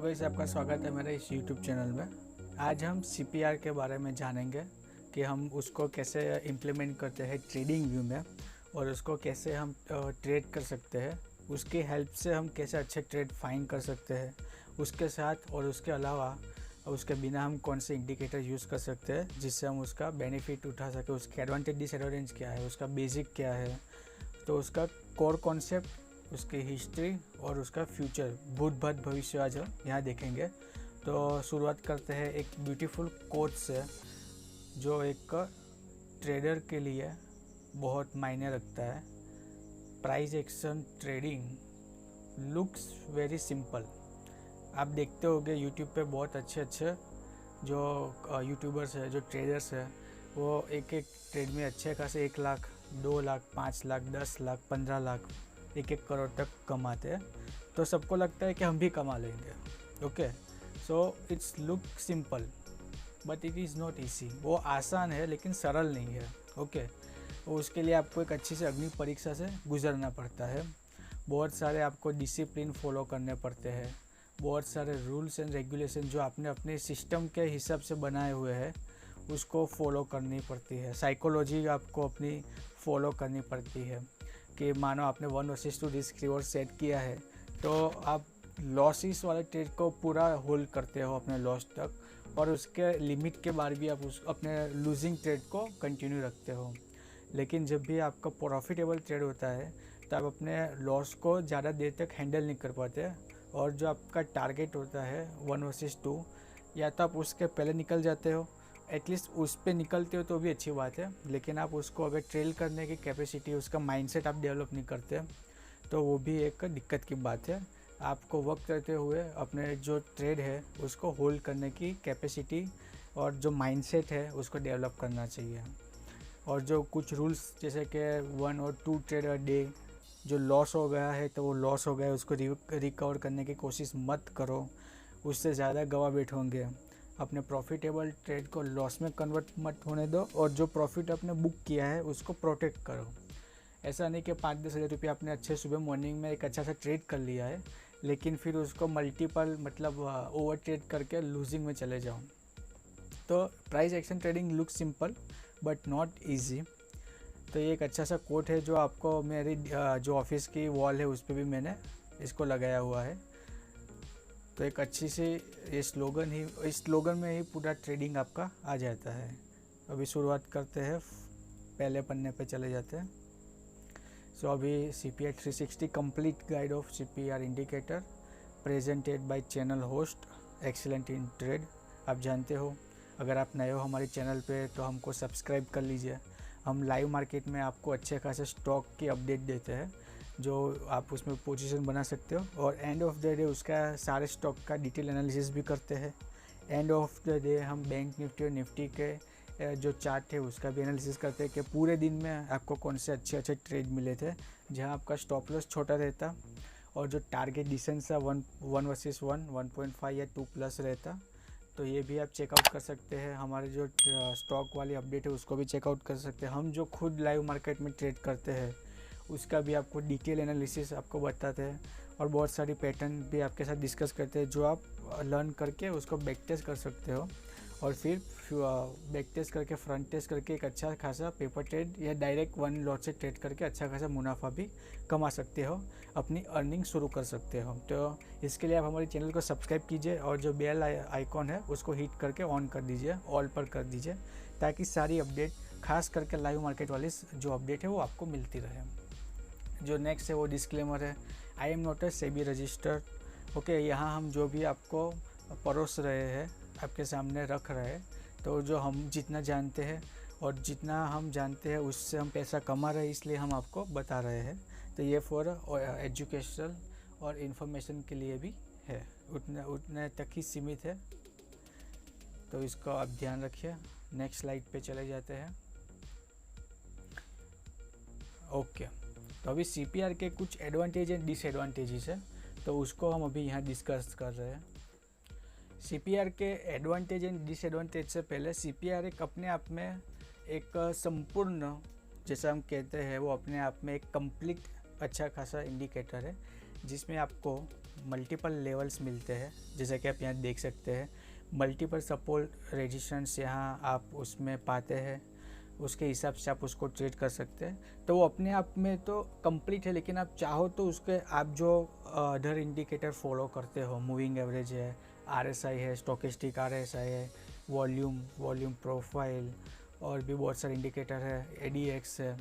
Guys, आपका स्वागत है मेरे इस YouTube चैनल में। आज हम CPR के बारे में जानेंगे कि हम उसको कैसे इम्प्लीमेंट करते हैं ट्रेडिंग व्यू में और उसको कैसे हम ट्रेड कर सकते हैं। उसकी हेल्प से हम कैसे अच्छे ट्रेड फाइंड कर सकते हैं। उसके साथ और उसके अलावा उसके बिना हम कौन से इंडिकेटर यूज़ कर सकते हैं जिससे हम उसका बेनिफिट उठा सकें। उसके एडवांटेज डिसएडवांटेज क्या है, उसका बेसिक क्या है, तो उसका कोर कॉन्सेप्ट, उसकी हिस्ट्री और उसका फ्यूचर भूत भात भविष्य आज हम यहाँ देखेंगे। तो शुरुआत करते हैं एक ब्यूटीफुल कोट से जो एक ट्रेडर के लिए बहुत मायने रखता है। Price action trading looks very simple. आप देखते होंगे यूट्यूब पे बहुत अच्छे जो यूट्यूबर्स हैं, जो ट्रेडर्स हैं, वो एक एक ट्रेड में अच्छे खासे 1 लाख, 2 लाख, 5 लाख, 10 लाख, 15 लाख, 1 करोड़ तक कमाते हैं। तो सबको लगता है कि हम भी कमा लेंगे। Okay, so it's look simple but it is not easy. वो आसान है लेकिन सरल नहीं है। ओके, तो उसके लिए आपको एक अच्छी से अग्नि परीक्षा से गुजरना पड़ता है। बहुत सारे आपको डिसिप्लिन फॉलो करने पड़ते हैं। बहुत सारे रूल्स एंड रेगुलेशन जो आपने अपने सिस्टम के हिसाब से बनाए हुए हैं उसको फॉलो करनी पड़ती है। साइकोलॉजी आपको अपनी फॉलो करनी पड़ती है कि मानो आपने 1/2 रिस्क रिवॉर्ड सेट किया है तो आप लॉसेस वाले ट्रेड को पूरा होल्ड करते हो अपने लॉस तक, और उसके लिमिट के बाद भी आप अपने लूजिंग ट्रेड को कंटिन्यू रखते हो। लेकिन जब भी आपका प्रॉफिटेबल ट्रेड होता है तो आप अपने लॉस को ज़्यादा देर तक हैंडल नहीं कर पाते, और जो आपका टारगेट होता है 1/2, या तो आप उसके पहले निकल जाते हो, एटलीस्ट उस पे निकलते हो तो भी अच्छी बात है। लेकिन आप उसको अगर ट्रेल करने की कैपेसिटी, उसका माइंडसेट आप डेवलप नहीं करते तो वो भी एक दिक्कत की बात है। आपको वक्त रहते हुए अपने जो ट्रेड है उसको होल्ड करने की कैपेसिटी और जो माइंडसेट है उसको डेवलप करना चाहिए। और जो कुछ रूल्स जैसे कि 1 और 2 ट्रेड अ डे, जो लॉस हो गया है तो वो लॉस हो गया है, उसको रिकवर करने की कोशिश मत करो, उससे ज़्यादा गवा बैठोगे। अपने प्रॉफिटेबल ट्रेड को लॉस में कन्वर्ट मत होने दो, और जो प्रॉफिट आपने बुक किया है उसको प्रोटेक्ट करो। ऐसा नहीं कि 5-10 हज़ार रुपये आपने अच्छे सुबह मॉर्निंग में एक अच्छा सा ट्रेड कर लिया है लेकिन फिर उसको मल्टीपल ओवर ट्रेड करके लूजिंग में चले जाओ। तो price action trading look simple but not easy. तो ये एक अच्छा सा कोट है जो आपको मेरी जो ऑफिस की वॉल है उस पर भी मैंने इसको लगाया हुआ है। तो एक अच्छी सी ये स्लोगन ही, इस स्लोगन में ही पूरा ट्रेडिंग आपका आ जाता है। अभी शुरुआत करते हैं, पहले पन्ने पे चले जाते हैं। सो अभी CPR 360 complete guide of CPR indicator presented by channel host excellent in trade. आप जानते हो, अगर आप नए हो हमारे चैनल पे तो हमको सब्सक्राइब कर लीजिए। हम लाइव मार्केट में आपको अच्छे खासे स्टॉक की अपडेट देते हैं जो आप उसमें पोजीशन बना सकते हो, और एंड ऑफ द डे उसका सारे स्टॉक का डिटेल एनालिसिस भी करते हैं। एंड ऑफ द डे हम बैंक निफ्टी और निफ्टी के जो चार्ट है उसका भी एनालिसिस करते हैं कि पूरे दिन में आपको कौन से अच्छे ट्रेड मिले थे जहां आपका स्टॉप लॉस छोटा रहता और जो टारगेट डिस्टेंस था 1 वर्सेस 1, 1.5 या 2+ रहता। तो ये भी आप चेकआउट कर सकते हैं। हमारे जो स्टॉक वाली अपडेट है उसको भी चेकआउट कर सकते हैं। हम जो खुद लाइव मार्केट में ट्रेड करते हैं उसका भी आपको डिटेल एनालिसिस आपको बताते हैं, और बहुत सारी पैटर्न भी आपके साथ डिस्कस करते हैं जो आप लर्न करके उसको बैक टेस्ट कर सकते हो, और फिर बैक टेस्ट करके फ्रंट टेस्ट करके एक अच्छा खासा पेपर ट्रेड या डायरेक्ट 1 लॉट से ट्रेड करके अच्छा खासा मुनाफा भी कमा सकते हो, अपनी अर्निंग शुरू कर सकते हो। तो इसके लिए आप हमारे चैनल को सब्सक्राइब कीजिए और जो बेल आइकॉन है उसको हिट करके ऑन कर दीजिए, ऑल पर कर दीजिए, ताकि सारी अपडेट खास करके लाइव मार्केट वाली जो अपडेट है वो आपको मिलती रहे। जो नेक्स्ट है वो डिस्क्लेमर है, I am not a SEBI registered. Okay, यहाँ हम जो भी आपको परोस रहे हैं, आपके सामने रख रहे हैं, तो जो हम जितना जानते हैं और जितना हम जानते हैं उससे हम पैसा कमा रहे हैं, इसलिए हम आपको बता रहे हैं। तो ये फॉर एजुकेशनल और इन्फॉर्मेशन के लिए भी है, उतने तक ही सीमित है। तो इसको आप ध्यान रखिए। नेक्स्ट स्लाइड पे चले जाते हैं। ओके, तो अभी CPR के कुछ एडवांटेज एंड डिसएडवांटेजेस है, तो उसको हम अभी यहाँ डिस्कस कर रहे हैं। CPR के एडवांटेज एंड डिसएडवांटेज से पहले, CPR एक अपने आप में एक संपूर्ण, जैसा हम कहते हैं, वो अपने आप में एक कंप्लीट अच्छा खासा इंडिकेटर है जिसमें आपको मल्टीपल लेवल्स मिलते हैं, जैसा कि आप यहाँ देख सकते हैं। मल्टीपल सपोर्ट रेजिस्टेंस यहाँ आप उसमें पाते हैं, उसके हिसाब से आप उसको ट्रेड कर सकते हैं। तो वो अपने आप में तो कंप्लीट है, लेकिन आप चाहो तो उसके आप जो अदर इंडिकेटर फॉलो करते हो, मूविंग एवरेज है, RSI है, स्टोकेस्टिक RSI है, वॉल्यूम प्रोफाइल, और भी बहुत सारे इंडिकेटर है, ADX है,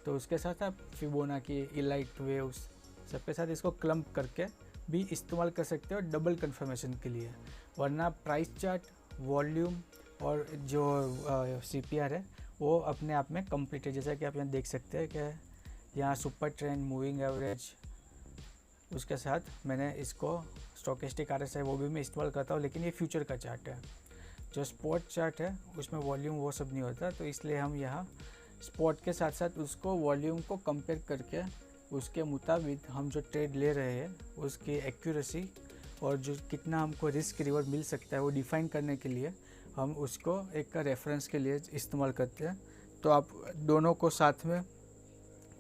तो उसके साथ आप फिबोनाची, इलाइट वेव्स सबके साथ इसको क्लम्प करके भी इस्तेमाल कर सकते हो डबल कंफर्मेशन के लिए। वरना प्राइस चार्ट, वॉल्यूम और जो CPR है वो अपने आप में कंप्लीट है। जैसा कि आप यहाँ देख सकते हैं कि यहाँ सुपर ट्रेंड, मूविंग एवरेज, उसके साथ मैंने इसको स्टोकेस्टिक RSI वो भी मैं इस्तेमाल करता हूँ, लेकिन ये फ्यूचर का चार्ट है। जो स्पॉट चार्ट है उसमें वॉल्यूम वो सब नहीं होता, तो इसलिए हम यहाँ स्पॉट के साथ साथ उसको वॉल्यूम को कंपेयर करके उसके मुताबिक हम जो ट्रेड ले रहे हैं उसकी एक्यूरेसी और जो कितना हमको रिस्क रिवॉर्ड मिल सकता है वो डिफ़ाइन करने के लिए हम उसको एक रेफरेंस के लिए इस्तेमाल करते हैं। तो आप दोनों को साथ में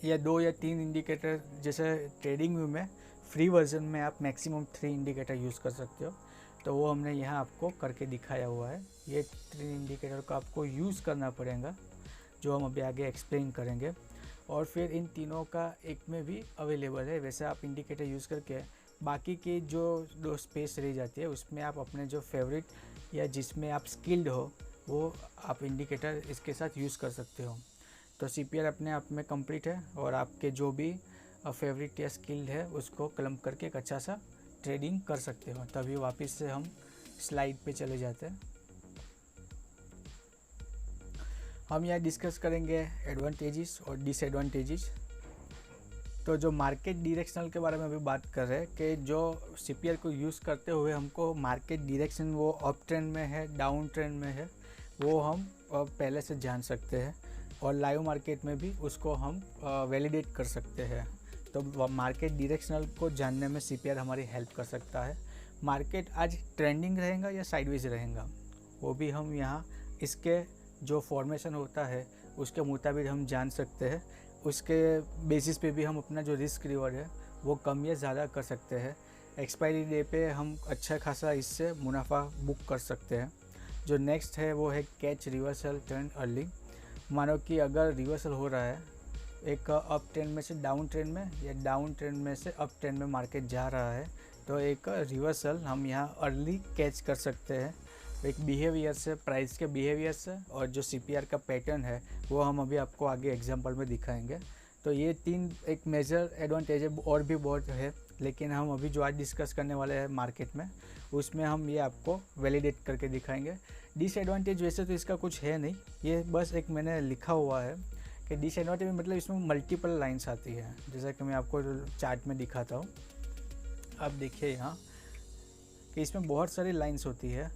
या 2 या 3 इंडिकेटर, जैसे ट्रेडिंग व्यू में फ्री वर्जन में आप मैक्सिमम 3 इंडिकेटर यूज़ कर सकते हो, तो वो हमने यहाँ आपको करके दिखाया हुआ है। ये 3 इंडिकेटर को आपको यूज़ करना पड़ेगा, जो हम अभी आगे एक्सप्लेन करेंगे। और फिर इन तीनों का एक में भी अवेलेबल है, वैसे आप इंडिकेटर यूज़ करके बाकी की जो 2 स्पेस रह जाती है उसमें आप अपने जो फेवरेट या जिसमें आप स्किल्ड हो वो आप इंडिकेटर इसके साथ यूज़ कर सकते हो। तो CPR अपने आप में कंप्लीट है, और आपके जो भी फेवरेट या स्किल्ड है उसको क्लम्प करके एक अच्छा सा ट्रेडिंग कर सकते हो। तभी वापस से हम स्लाइड पे चले जाते हैं। हम यहाँ डिस्कस करेंगे एडवांटेजेस और डिसएडवांटेजेस। तो जो मार्केट डायरेक्शनल के बारे में अभी बात कर रहे हैं कि जो CPR को यूज़ करते हुए हमको मार्केट डायरेक्शन वो अप ट्रेंड में है, डाउन ट्रेंड में है, वो हम पहले से जान सकते हैं, और लाइव मार्केट में भी उसको हम वैलिडेट कर सकते हैं। तो मार्केट डायरेक्शनल को जानने में CPR हमारी हेल्प कर सकता है। मार्केट आज ट्रेंडिंग रहेगा या साइडवेज रहेगा वो भी हम यहाँ इसके जो फॉर्मेशन होता है उसके मुताबिक हम जान सकते हैं। उसके बेसिस पे भी हम अपना जो रिस्क रिवॉर्ड है वो कम या ज़्यादा कर सकते हैं। एक्सपायरी डे पे हम अच्छा खासा इससे मुनाफा बुक कर सकते हैं। जो नेक्स्ट है वो है कैच रिवर्सल टर्न अर्ली। मानो कि अगर रिवर्सल हो रहा है एक अप ट्रेंड में से डाउन ट्रेंड में, या डाउन ट्रेंड में से अप ट्रेंड में मार्केट जा रहा है, तो एक रिवर्सल हम यहाँ अर्ली कैच कर सकते हैं। एक बिहेवियर से, प्राइस के बिहेवियर से, और जो CPR का पैटर्न है वो हम अभी आपको आगे एग्जांपल में दिखाएंगे। तो ये 3 एक मेजर एडवांटेज है, और भी बहुत है, लेकिन हम अभी जो आज डिस्कस करने वाले हैं मार्केट में उसमें हम ये आपको वैलिडेट करके दिखाएंगे। डिसएडवांटेज वैसे तो इसका कुछ है नहीं, ये बस एक मैंने लिखा हुआ है कि डिसएडवांटेज मतलब इसमें मल्टीपल लाइन्स आती है, जैसा कि मैं आपको चार्ट में दिखाता हूँ। आप देखिए यहाँ कि इसमें बहुत सारी लाइन्स होती है।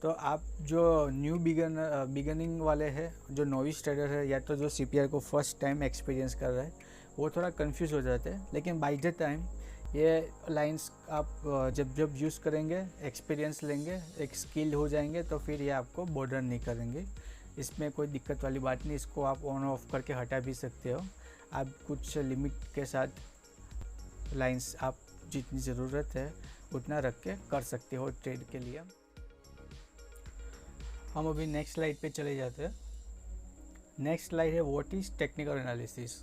तो आप जो न्यू बिगनिंग वाले हैं, जो नोविस ट्रेडर है, या तो जो CPR को फर्स्ट टाइम एक्सपीरियंस कर रहे हैं, वो थोड़ा कंफ्यूज हो जाते हैं। लेकिन बाय द टाइम ये लाइंस आप जब यूज़ करेंगे, एक्सपीरियंस लेंगे, एक स्किल्ड हो जाएंगे, तो फिर ये आपको बॉर्डर नहीं करेंगे। इसमें कोई दिक्कत वाली बात नहीं, इसको आप ऑन ऑफ करके हटा भी सकते हो। आप कुछ लिमिट के साथ लाइंस आप जितनी ज़रूरत है उतना रख के कर सकते हो ट्रेड के लिए। हम अभी नेक्स्ट स्लाइड पे चले जाते हैं। नेक्स्ट स्लाइड है व्हाट इज़ टेक्निकल एनालिसिस।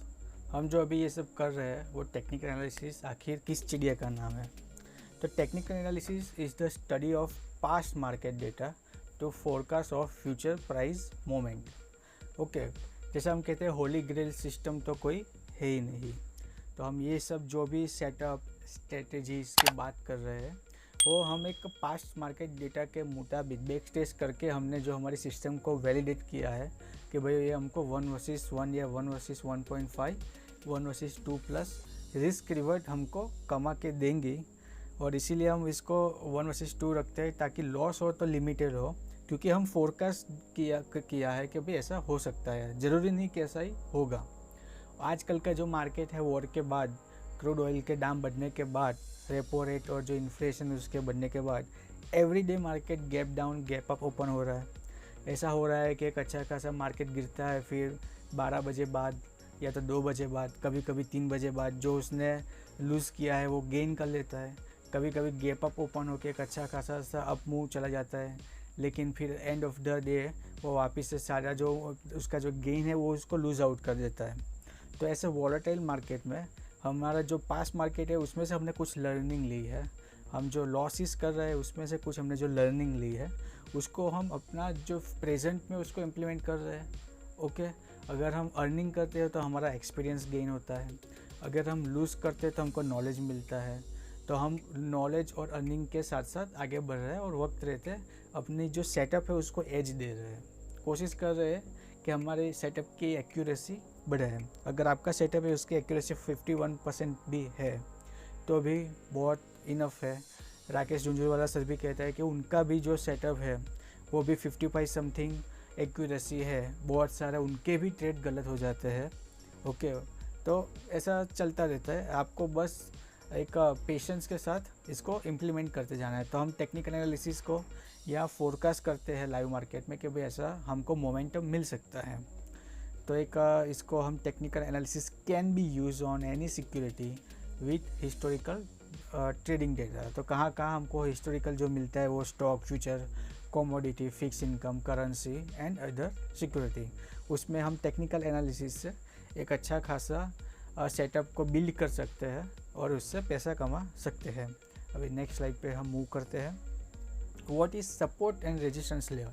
हम जो अभी ये सब कर रहे हैं वो टेक्निकल एनालिसिस आखिर किस चिड़िया का नाम है। तो technical analysis is the study of past market data to forecast of future price moment. Okay, जैसे हम कहते हैं होली ग्रेल सिस्टम तो कोई है ही नहीं। तो हम ये सब जो भी सेटअप स्ट्रेटजीज की बात कर रहे हैं वो हम एक पास्ट मार्केट डेटा के मुताबिक बैक टेस्ट करके हमने जो हमारी सिस्टम को वैलिडेट किया है कि भाई ये हमको 1 वर्सेस 1 या 1 versus 1.5, 1 versus 2 plus risk revert हमको कमा के देंगी। और इसीलिए हम इसको 1 वर्सेस 2 रखते हैं ताकि लॉस हो तो लिमिटेड हो, क्योंकि हम फोरकास्ट किया है कि भाई ऐसा हो सकता है, ज़रूरी नहीं कि ऐसा ही होगा। आजकल का जो मार्केट है वॉर के बाद, क्रूड ऑयल के दाम बढ़ने के बाद, रेपो रेट और जो इन्फ्लेशन उसके बढ़ने के बाद everyday market gap down gap up open हो रहा है। ऐसा हो रहा है कि एक अच्छा खासा मार्केट गिरता है, फिर 12 बजे बाद या तो 2 बजे बाद, कभी कभी 3 बजे बाद जो उसने लूज़ किया है वो गेन कर लेता है। कभी कभी गैप अप ओपन होकर एक अच्छा खासा सा अप मूव चला जाता है, लेकिन फिर एंड ऑफ द डे वो वापस से सारा जो उसका जो गेन है वो उसको लूज़ आउट कर देता है। तो ऐसे वॉलेटाइल मार्केट में हमारा जो पास्ट मार्केट है उसमें से हमने कुछ लर्निंग ली है, हम जो लॉसेस कर रहे हैं उसमें से कुछ हमने जो लर्निंग ली है उसको हम अपना जो प्रेजेंट में उसको इम्प्लीमेंट कर रहे हैं। ओके, अगर हम अर्निंग करते हैं तो हमारा एक्सपीरियंस गेन होता है, अगर हम लूज़ करते हैं तो हमको नॉलेज मिलता है। तो हम नॉलेज और अर्निंग के साथ साथ आगे बढ़ रहे हैं और वक्त रहते अपनी जो सेटअप है उसको एज दे रहे हैं, कोशिश कर रहे हैं कि हमारे सेटअप की एक्यूरेसी बढ़े है। अगर आपका सेटअप है उसकी एक्यूरेसी 51% भी है तो भी बहुत इनफ है। राकेश झुंझुनवाला सर भी कहता है कि उनका भी जो सेटअप है वो भी 55 समथिंग एक्यूरेसी है, बहुत सारे उनके भी ट्रेड गलत हो जाते हैं। ओके, तो ऐसा चलता रहता है, आपको बस एक पेशेंस के साथ इसको इम्प्लीमेंट करते जाना है। तो हम टेक्निकल एनालिसिस को या फोरकास्ट करते हैं लाइव मार्केट में कि भाई ऐसा हमको मोमेंटम मिल सकता है। तो एक इसको हम technical analysis can be use on any security with historical trading data. तो कहाँ कहाँ हमको हिस्टोरिकल जो मिलता है वो stock, future, commodity, fix income, currency and other security, उसमें हम टेक्निकल एनालिसिस से एक अच्छा खासा सेटअप को बिल्ड कर सकते हैं और उससे पैसा कमा सकते हैं। अभी नेक्स्ट स्लाइड पे हम मूव करते हैं। What is support and resistance level?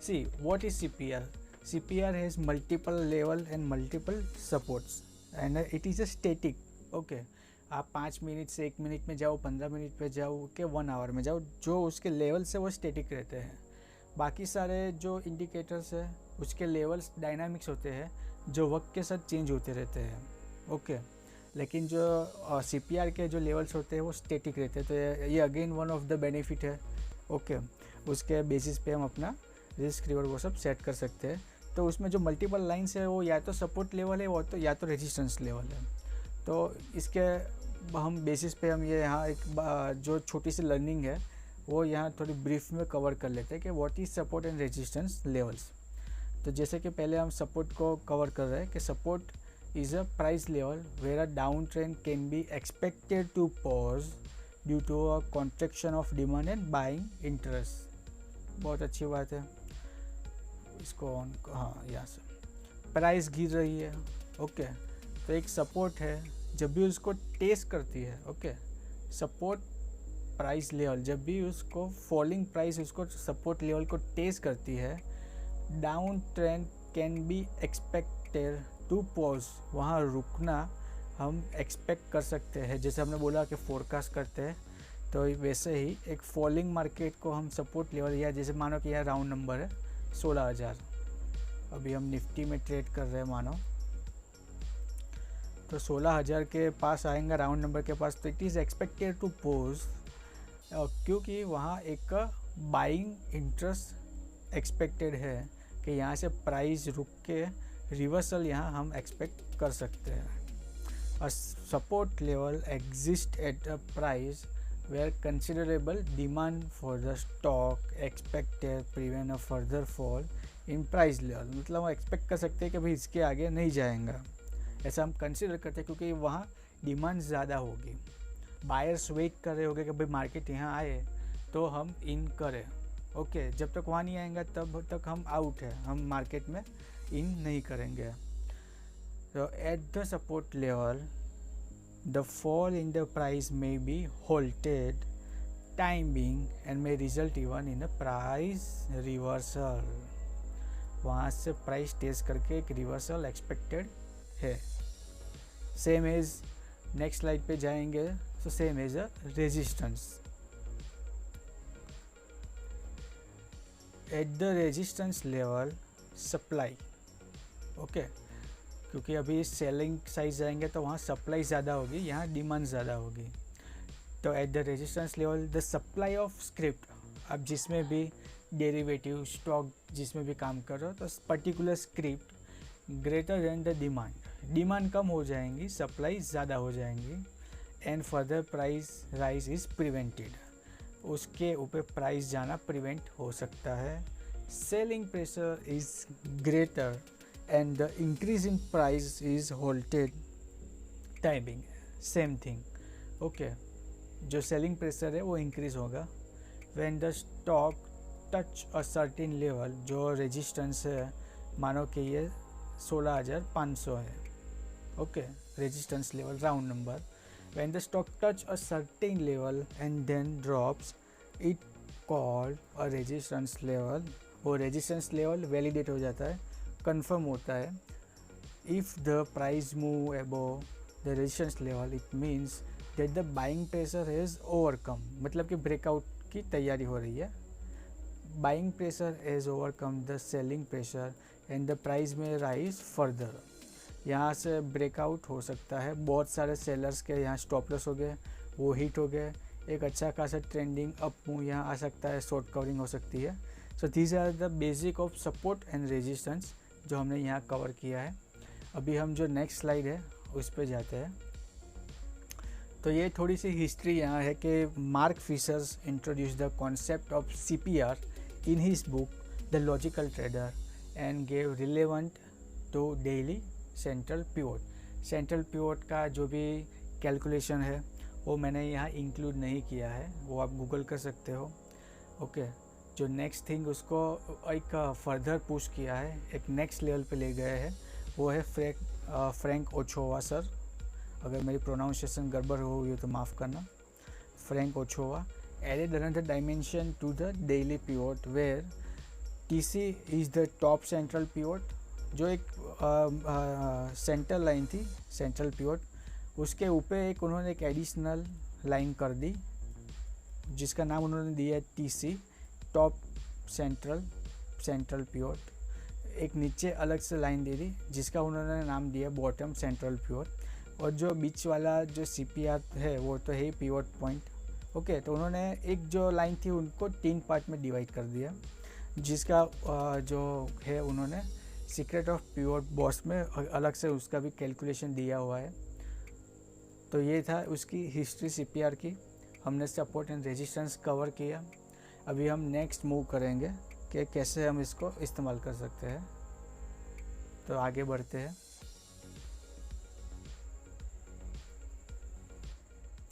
See what is CPR? CPR has multiple level and multiple supports and it is a static. Okay, आप 5 मिनट से 1 मिनट में जाओ, 15 मिनट में जाओ कि 1 आवर में जाओ, जो उसके लेवल से वो स्टैटिक रहते हैं। बाकी सारे जो इंडिकेटर्स है उसके लेवल्स डायनामिक्स होते हैं जो वक्त के साथ चेंज होते रहते हैं। ओके, लेकिन जो CPR के जो लेवल्स होते हैं वो स्टैटिक रहते हैं। तो ये again one of the benefit है। ओके, उसके बेसिस पे हम अपना रिस्क रिवॉर्ड वो सब सेट कर सकते हैं। तो उसमें जो मल्टीपल लाइंस है वो या तो सपोर्ट लेवल है वो तो या तो रेजिस्टेंस लेवल है। तो इसके हम बेसिस पे हम ये यहाँ एक जो छोटी सी लर्निंग है वो यहाँ थोड़ी ब्रीफ में कवर कर लेते हैं कि what is support and resistance levels. तो जैसे कि पहले हम सपोर्ट को कवर कर रहे हैं कि support is a price level where a downtrend can be expected to pause due to a contraction of demand and buying interest। बहुत अच्छी बात है, इसको ऑन, हाँ यहाँ से प्राइस गिर रही है। ओके, तो एक सपोर्ट है, जब भी उसको टेस्ट करती है। ओके, सपोर्ट प्राइस लेवल जब भी उसको फॉलिंग प्राइस उसको सपोर्ट लेवल को टेस्ट करती है, down trend can be expected to pause, वहाँ रुकना हम एक्सपेक्ट कर सकते हैं। जैसे हमने बोला कि फोरकास्ट करते हैं, तो वैसे ही एक फॉलिंग मार्केट को हम सपोर्ट लेवल, या जैसे मानो कि यह राउंड नंबर है 16,000, अभी हम निफ्टी में ट्रेड कर रहे हैं मानो, तो 16,000 के पास आएंगे राउंड नंबर के पास, तो it is expected to pause, क्योंकि वहाँ एक बाइंग इंटरेस्ट एक्सपेक्टेड है कि यहाँ से प्राइस रुक के रिवर्सल यहाँ हम एक्सपेक्ट कर सकते हैं। और support level exist at a price where considerable demand for the stock expected prevent a further fall in price level. मतलब हम एक्सपेक्ट कर सकते हैं कि भाई इसके आगे नहीं जाएगा, ऐसा हम कंसिडर करते हैं क्योंकि वहाँ डिमांड ज़्यादा होगी। बायर्स वेट कर रहे होंगे कि भाई मार्केट यहाँ आए तो हम इन करें। ओके, जब तक वहाँ नहीं आएगा तब तक हम आउट है, हम मार्केट में इन नहीं करेंगे। तो at the support level the fall in the price में be halted time being and may result even in a price reversal. वहाँ से प्राइस टेस्ट करके एक रिवर्सल एक्सपेक्टेड है। सेम एज नेक्स्ट स्लाइड पे जाएंगे, तो same as a resistance. At the resistance level supply, okay, क्योंकि अभी सेलिंग साइज जाएंगे तो वहाँ सप्लाई ज़्यादा होगी, यहाँ डिमांड ज़्यादा होगी। तो at the resistance level the supply of script, अब जिसमें भी डेरिवेटिव स्टॉक जिसमें भी काम कर रहे हो, तो particular script greater than the demand कम हो जाएंगी, सप्लाई ज़्यादा हो जाएंगी, and further price rise is prevented, उसके ऊपर प्राइस जाना प्रिवेंट हो सकता है। Selling pressure is greater and the increase in price is halted, timing same thing। okay, जो सेलिंग प्रेशर है वो इंक्रीज होगा। When the stock touch a certain level, जो रेजिस्टेंस है, मानो कि ये 16,500 है, okay, resistance level round number. When the stock touch a certain level and then drops, it called a resistance level. वो रेजिस्टेंस लेवल वैलिडेट हो जाता है, कंफर्म होता है। If the price move above the resistance level, it means that the buying pressure is overcome, मतलब कि breakout की तैयारी हो रही है। Buying pressure is overcome the selling pressure and the price में राइज फर्दर। यहाँ से ब्रेकआउट हो सकता है, बहुत सारे सेलर्स के यहाँ स्टॉप लॉस हो गए, वो हिट हो गए, एक अच्छा खासा ट्रेंडिंग अप मूव यहाँ आ सकता है, शॉर्ट कवरिंग हो सकती है। So these are the basic of support and resistance जो हमने यहाँ कवर किया है। अभी हम जो नेक्स्ट स्लाइड है उस पर जाते हैं। तो ये थोड़ी सी हिस्ट्री यहाँ है कि Mark Fisher's introduce the concept of CPR in his book the logical trader and gave relevant to daily central pivot. Central pivot का जो भी कैलकुलेशन है वो मैंने यहाँ इंक्लूड नहीं किया है, वो आप गूगल कर सकते हो, ओके। जो नेक्स्ट थिंग उसको एक फर्दर पुश किया है, एक नेक्स्ट लेवल पे ले गए हैं, वो है फ्रैंक ओचोवा सर। अगर मेरी प्रोनाउंसिएशन गड़बड़ हो हुई हो तो माफ़ करना। Frank Ochoa added another dimension to the daily pivot where TC is the top central pivot. जो एक सेंट्रल लाइन थी, सेंट्रल पिवोट, उसके ऊपर एक उन्होंने एक एडिशनल लाइन कर दी जिसका नाम उन्होंने दिया है TC, टॉप सेंट्रल पिवोट। एक नीचे अलग से लाइन दे दी जिसका उन्होंने नाम दिया बॉटम सेंट्रल पिवोट। और जो बीच वाला जो CPR है वो तो है पिवोट पॉइंट, ओके। तो उन्होंने एक जो लाइन थी उनको 3 पार्ट में डिवाइड कर दिया, जिसका जो है उन्होंने सीक्रेट ऑफ पिवोट बॉस में अलग से उसका भी कैलकुलेशन दिया हुआ है। तो ये था उसकी हिस्ट्री CPR की। हमने सपोर्ट एंड रेजिस्टेंस कवर किया। अभी हम नेक्स्ट मूव करेंगे कि कैसे हम इसको इस्तेमाल कर सकते हैं। तो आगे बढ़ते हैं।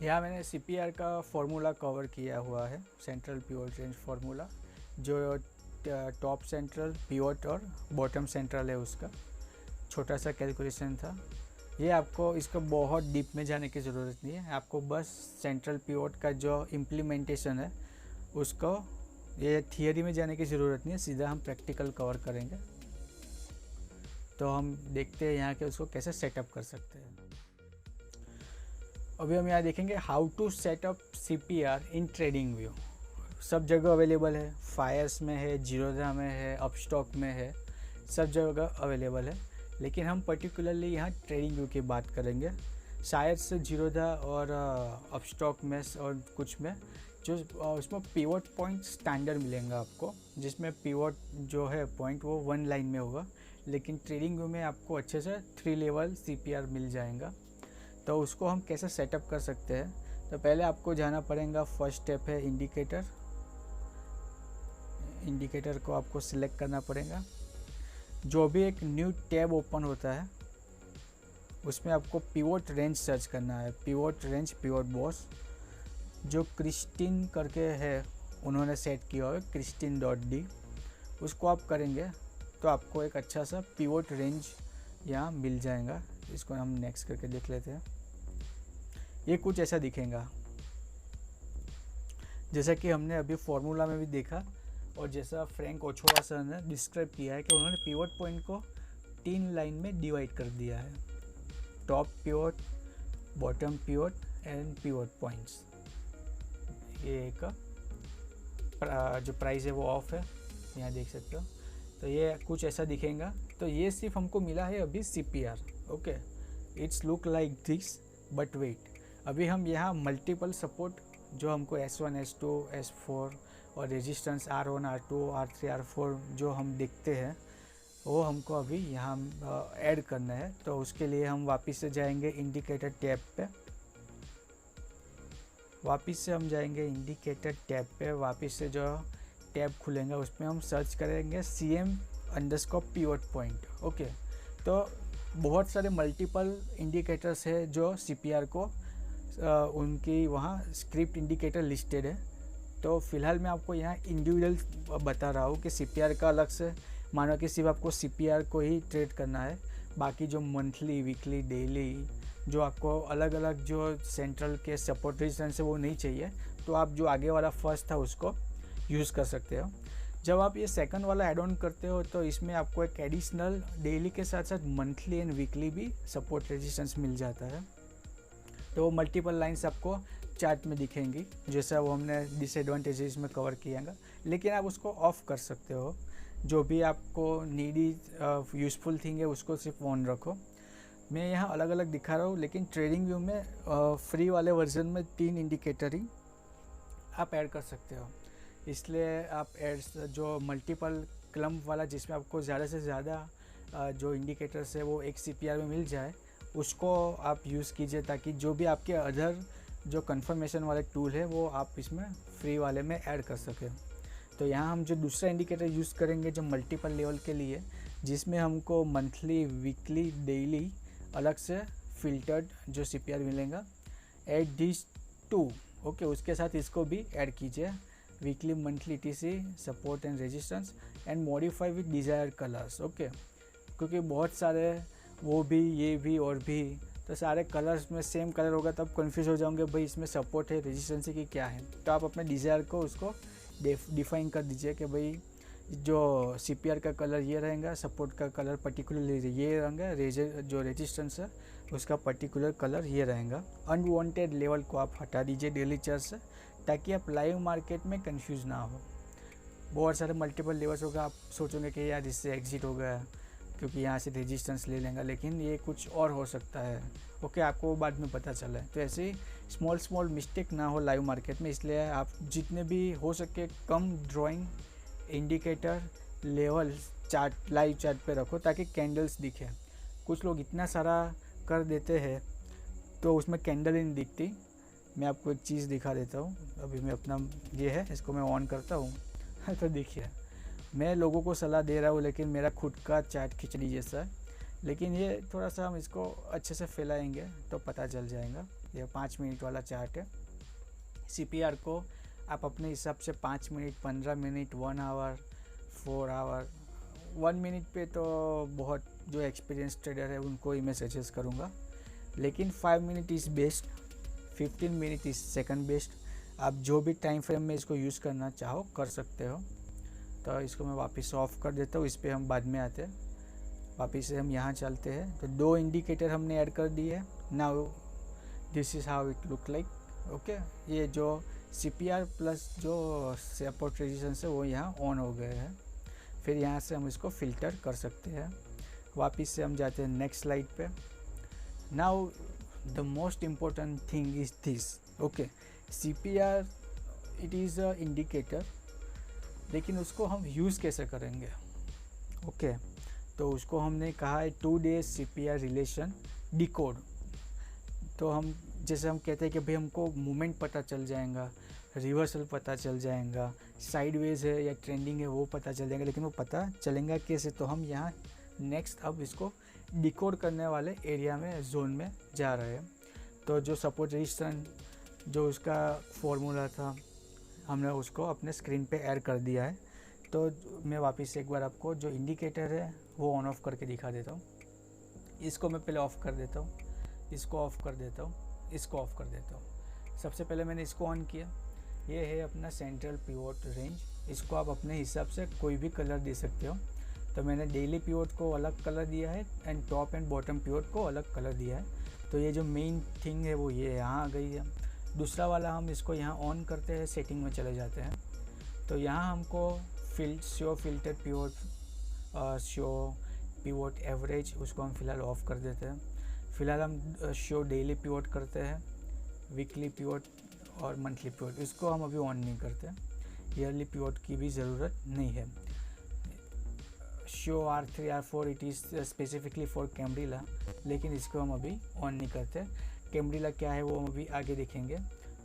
यहाँ मैंने CPR का फॉर्मूला कवर किया हुआ है, सेंट्रल पिवोट रेंज फार्मूला, जो टॉप सेंट्रल पिवोट और बॉटम सेंट्रल है उसका छोटा सा कैलकुलेशन था। ये आपको इसको बहुत डीप में जाने की ज़रूरत नहीं है, आपको बस सेंट्रल पिवोट का जो इम्प्लीमेंटेशन है उसको, ये थियरी में जाने की ज़रूरत नहीं है, सीधा हम प्रैक्टिकल कवर करेंगे। तो हम देखते हैं यहाँ के उसको कैसे सेटअप कर सकते हैं। अभी हम यहाँ देखेंगे how to setup CPR in TradingView. सब जगह अवेलेबल है, फायर्स में है, जीरोधा में है, अपस्टॉक में है, सब जगह अवेलेबल है। लेकिन हम पर्टिकुलरली यहाँ ट्रेडिंग व्यू की बात करेंगे। शायद से जीरोधा और अपस्टॉक में और कुछ में जो उसमें पिवोट पॉइंट स्टैंडर्ड मिलेगा आपको, जिसमें पिवोट जो है पॉइंट वो 1 लाइन में होगा। लेकिन ट्रेडिंग व्यू में आपको अच्छे से 3 लेवल CPR मिल जाएगा। तो उसको हम कैसे सेटअप कर सकते हैं, तो पहले आपको जाना पड़ेगा, फर्स्ट स्टेप है इंडिकेटर। इंडिकेटर को आपको सिलेक्ट करना पड़ेगा। जो भी एक न्यू टैब ओपन होता है उसमें आपको पिवोट रेंज सर्च करना है, पिवोट रेंज पिवोट बॉस, जो क्रिस्टिन करके है उन्होंने सेट किया हुआ है, christine.d। उसको आप करेंगे तो आपको एक अच्छा सा पिवोट रेंज यहाँ मिल जाएगा। इसको हम नेक्स्ट करके देख लेते हैं। ये कुछ ऐसा दिखेगा जैसा कि हमने अभी फॉर्मूला में भी देखा और जैसा फ्रैंक ओचोवा सर ने डिस्क्राइब किया है कि उन्होंने पिवोट पॉइंट को 3 लाइन में डिवाइड कर दिया है, top pivot, bottom pivot and pivot points. ये एक जो प्राइस है वो ऑफ है, यहाँ देख सकते हो। तो ये कुछ ऐसा दिखेगा। तो ये सिर्फ हमको मिला है अभी CPR, okay. It's look like this but wait, अभी हम यहाँ मल्टीपल सपोर्ट जो हमको S1, S2, S4 और resistance R1, R2, R3, R4 जो हम देखते हैं वो हमको अभी यहाँ ऐड करना है। तो उसके लिए हम वापस से जाएंगे इंडिकेटर टैब पे, वापस से हम जाएंगे इंडिकेटर टैब पे, वापस से जो टैब खुलेंगे उसमें हम सर्च करेंगे CM_pivot पॉइंट, ओके। तो बहुत सारे मल्टीपल इंडिकेटर्स है जो CPR को उनकी वहाँ स्क्रिप्ट इंडिकेटर लिस्टेड है। तो फिलहाल मैं आपको यहाँ इंडिविजुअल बता रहा हूँ कि CPR का अलग से, मानो कि सिर्फ आपको CPR को ही ट्रेड करना है, बाकी जो मंथली, वीकली, डेली जो आपको अलग अलग जो सेंट्रल के सपोर्ट रेजिस्टेंस है वो नहीं चाहिए, तो आप जो आगे वाला फर्स्ट था उसको यूज़ कर सकते हो। जब आप ये सेकंड वाला ऐड ऑन करते हो तो इसमें आपको एक एडिशनल डेली के साथ साथ मंथली एंड वीकली भी सपोर्ट रेजिस्टेंस मिल जाता है। तो मल्टीपल लाइंस आपको चार्ट में दिखेंगी, जैसा वो हमने डिसएडवांटेजेस में कवर किएगा, लेकिन आप उसको ऑफ कर सकते हो। जो भी आपको नीडी यूज़फुल थिंग है उसको सिर्फ ऑन रखो। मैं यहाँ अलग अलग दिखा रहा हूँ, लेकिन ट्रेडिंग व्यू में फ्री वाले वर्जन में 3 इंडिकेटर ही आप ऐड कर सकते हो। इसलिए आप एड्स जो मल्टीपल क्लम्प वाला, जिसमें आपको ज़्यादा से ज़्यादा जो इंडिकेटर्स है वो एक CPR में मिल जाए, उसको आप यूज़ कीजिए, ताकि जो भी आपके अदर जो कंफर्मेशन वाले टूल है वो आप इसमें फ्री वाले में ऐड कर सकें। तो यहाँ हम जो दूसरा इंडिकेटर यूज़ करेंगे जो मल्टीपल लेवल के लिए, जिसमें हमको मंथली, वीकली, डेली अलग से फिल्टर्ड जो CPR मिलेगा, ऐड दिस 2। ओके, उसके साथ इसको भी ऐड कीजिए, weekly, monthly, TC, support and resistance and modify with desire colours. Okay, क्योंकि बहुत सारे वो भी, ये भी और भी, तो सारे कलर्स में सेम कलर होगा तब कंफ्यूज हो जाओगे भाई इसमें सपोर्ट है, रेजिस्टेंस की क्या है। तो आप अपने डिज़ायर को उसको डिफाइन कर दीजिए कि भाई जो CPR का कलर ये रहेगा, सपोर्ट का कलर पर्टिकुलरली ये रहेगा, जो रेजिस्टेंस है उसका पर्टिकुलर कलर ये रहेगा। अनवांटेड लेवल को आप हटा दीजिए डेली चार्ट से, ताकि आप लाइव मार्केट में कंफ्यूज ना हो। बहुत सारे मल्टीपल लेवल्स होगा, आप सोचोगे कि यार इससे एग्जिट हो गया क्योंकि यहाँ से रेजिस्टेंस ले लेंगे, लेकिन ये कुछ और हो सकता है। ओके, आपको बाद में पता चला है। तो ऐसे ही स्मॉल मिस्टेक ना हो लाइव मार्केट में, इसलिए आप जितने भी हो सके कम drawing indicator level chart live chart पे रखो, ताकि कैंडल्स दिखे। कुछ लोग इतना सारा कर देते हैं तो उसमें कैंडल ही नहीं दिखती। मैं आपको एक चीज़ दिखा देता हूँ। अभी मैं अपना ये है, इसको मैं ऑन करता हूँ तो देखिए, मैं लोगों को सलाह दे रहा हूँ, लेकिन मेरा खुद का चार्ट खिचड़ी जैसा है। लेकिन ये थोड़ा सा हम इसको अच्छे से फैलाएंगे तो पता चल जाएगा। ये 5 मिनट वाला चार्ट है। CPR को आप अपने हिसाब से 5 minute, 15 minute, 1 hour, 4 hour, 1 minute पे तो बहुत जो एक्सपीरियंस ट्रेडर है उनको ही मैं सजेस्ट करूँगा, लेकिन 5 minute is best, 15 minute is second best. आप जो भी टाइम फ्रेम में इसको यूज़ करना चाहो कर सकते हो। तो इसको मैं वापस ऑफ कर देता हूँ, इस पर हम बाद में आते हैं। वापस से हम यहाँ चलते हैं। तो 2 इंडिकेटर हमने ऐड कर दिए। Now this is how it look like. Okay, ये जो CPR प्लस जो सपोर्ट रेजिस्टेंस है वो यहाँ ऑन हो गए हैं। फिर यहाँ से हम इसको फ़िल्टर कर सकते हैं। वापस से हम जाते हैं नेक्स्ट स्लाइड पे। Now the most important thing is this. Okay, CPR it is a indicator, लेकिन उसको हम यूज़ कैसे करेंगे। ओके, तो उसको हमने कहा है 2 days CPR रिलेशन डिकोड। तो हम जैसे हम कहते हैं कि भाई हमको मूवमेंट पता चल जाएगा, रिवर्सल पता चल जाएगा, साइडवेज है या ट्रेंडिंग है वो पता चल जाएगा, लेकिन वो पता चलेगा कैसे। तो हम यहाँ नेक्स्ट अब इसको डिकोड करने वाले एरिया में, जोन में जा रहे हैं। तो जो सपोर्ट रेजिस्टेंस जो उसका फॉर्मूला था हमने उसको अपने स्क्रीन पे ऐड कर दिया है। तो मैं वापस से एक बार आपको जो इंडिकेटर है वो ऑन ऑफ करके दिखा देता हूँ। इसको मैं पहले ऑफ़ कर देता हूँ, इसको ऑफ़ कर देता हूँ, इसको ऑफ़ कर देता हूँ। सबसे पहले मैंने इसको ऑन किया। ये है अपना सेंट्रल पिवोट रेंज। इसको आप अपने हिसाब से कोई भी कलर दे सकते हो। तो मैंने डेली पिवोट को अलग कलर दिया है and top and bottom pivot को अलग कलर दिया है। तो ये जो मेन थिंग है वो ये यहाँ आ गई है। दूसरा वाला हम इसको यहाँ ऑन करते हैं, सेटिंग में चले जाते हैं। तो यहाँ हमको show filter pivot, show pivot average, उसको हम फ़िलहाल ऑफ़ कर देते हैं। फ़िलहाल हम शो डेली पिवोट करते हैं, वीकली पिवोट और मंथली पिवोट, इसको हम अभी ऑन नहीं करते। ईयरली पिवोट की भी ज़रूरत नहीं है। Show R3 R4 it is specifically for Camarilla, लेकिन इसको हम अभी ऑन नहीं करते। कैम्ब्रिला क्या है वो हम अभी आगे देखेंगे।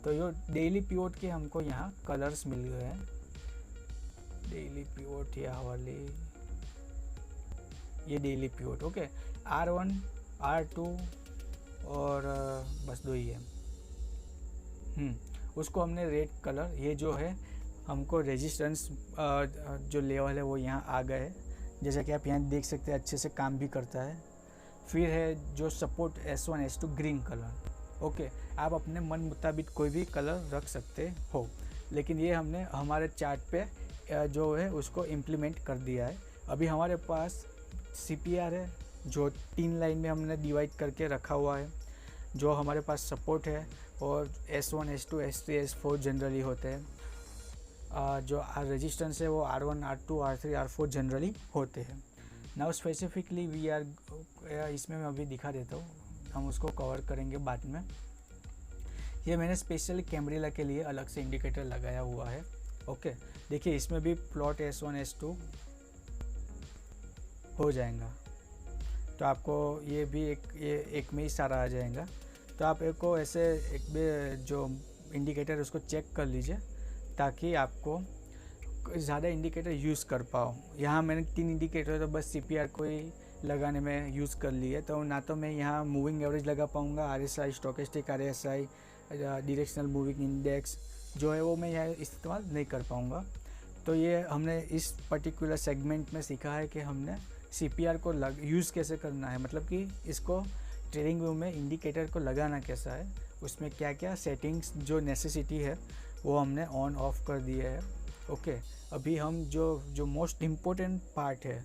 तो ये डेली पिवोट के हमको यहाँ कलर्स मिल गए हैं। डेली पिवोट या आवर्ली, ये daily pivot. Okay, R1 R2 और बस 2 ही है। उसको हमने रेड कलर, ये जो है हमको रेजिस्टेंस जो लेवल है वो यहाँ आ गए है, जैसा कि आप यहाँ देख सकते हैं, अच्छे से काम भी करता है। फिर है जो support S1 S2 green colour. Okay, आप अपने मन मुताबिक कोई भी कलर रख सकते हो, लेकिन ये हमने हमारे चार्ट पे जो है उसको इम्प्लीमेंट कर दिया है। अभी हमारे पास CPR है जो 3 लाइन में हमने डिवाइड करके रखा हुआ है। जो हमारे पास सपोर्ट है और S1 S2 S3 S4 generally होते हैं। जो रेजिस्टेंस है वो R1 R2 R3 R4 generally होते हैं। नाउ स्पेसिफिकली वी आर, इसमें मैं अभी दिखा देता हूँ, हम उसको कवर करेंगे बाद में। ये मैंने स्पेशली कैमरेला के लिए अलग से इंडिकेटर लगाया हुआ है। ओके, देखिए इसमें भी प्लॉट S1 S2 हो जाएगा, तो आपको ये भी एक में ही सारा आ जाएगा। तो आप एक को ऐसे एक भी जो इंडिकेटर उसको चेक कर लीजिए, ताकि आपको ज़्यादा इंडिकेटर यूज़ कर पाओ। यहाँ मैंने 3 इंडिकेटर तो बस CPR को ही लगाने में यूज़ कर लिए, तो ना तो मैं यहाँ मूविंग एवरेज लगा पाऊँगा, RSI stochastic RSI directional moving index जो है वो मैं यहाँ इस्तेमाल नहीं कर पाऊँगा। तो ये हमने इस पर्टिकुलर सेगमेंट में सीखा है कि हमने CPR को यूज़ कैसे करना है, मतलब कि इसको ट्रेडिंग व्यू में इंडिकेटर को लगाना कैसा है, उसमें क्या क्या सेटिंग्स जो नेसेसिटी है वो हमने ऑन ऑफ कर दिए है। ओके, अभी हम जो मोस्ट इम्पोर्टेंट पार्ट है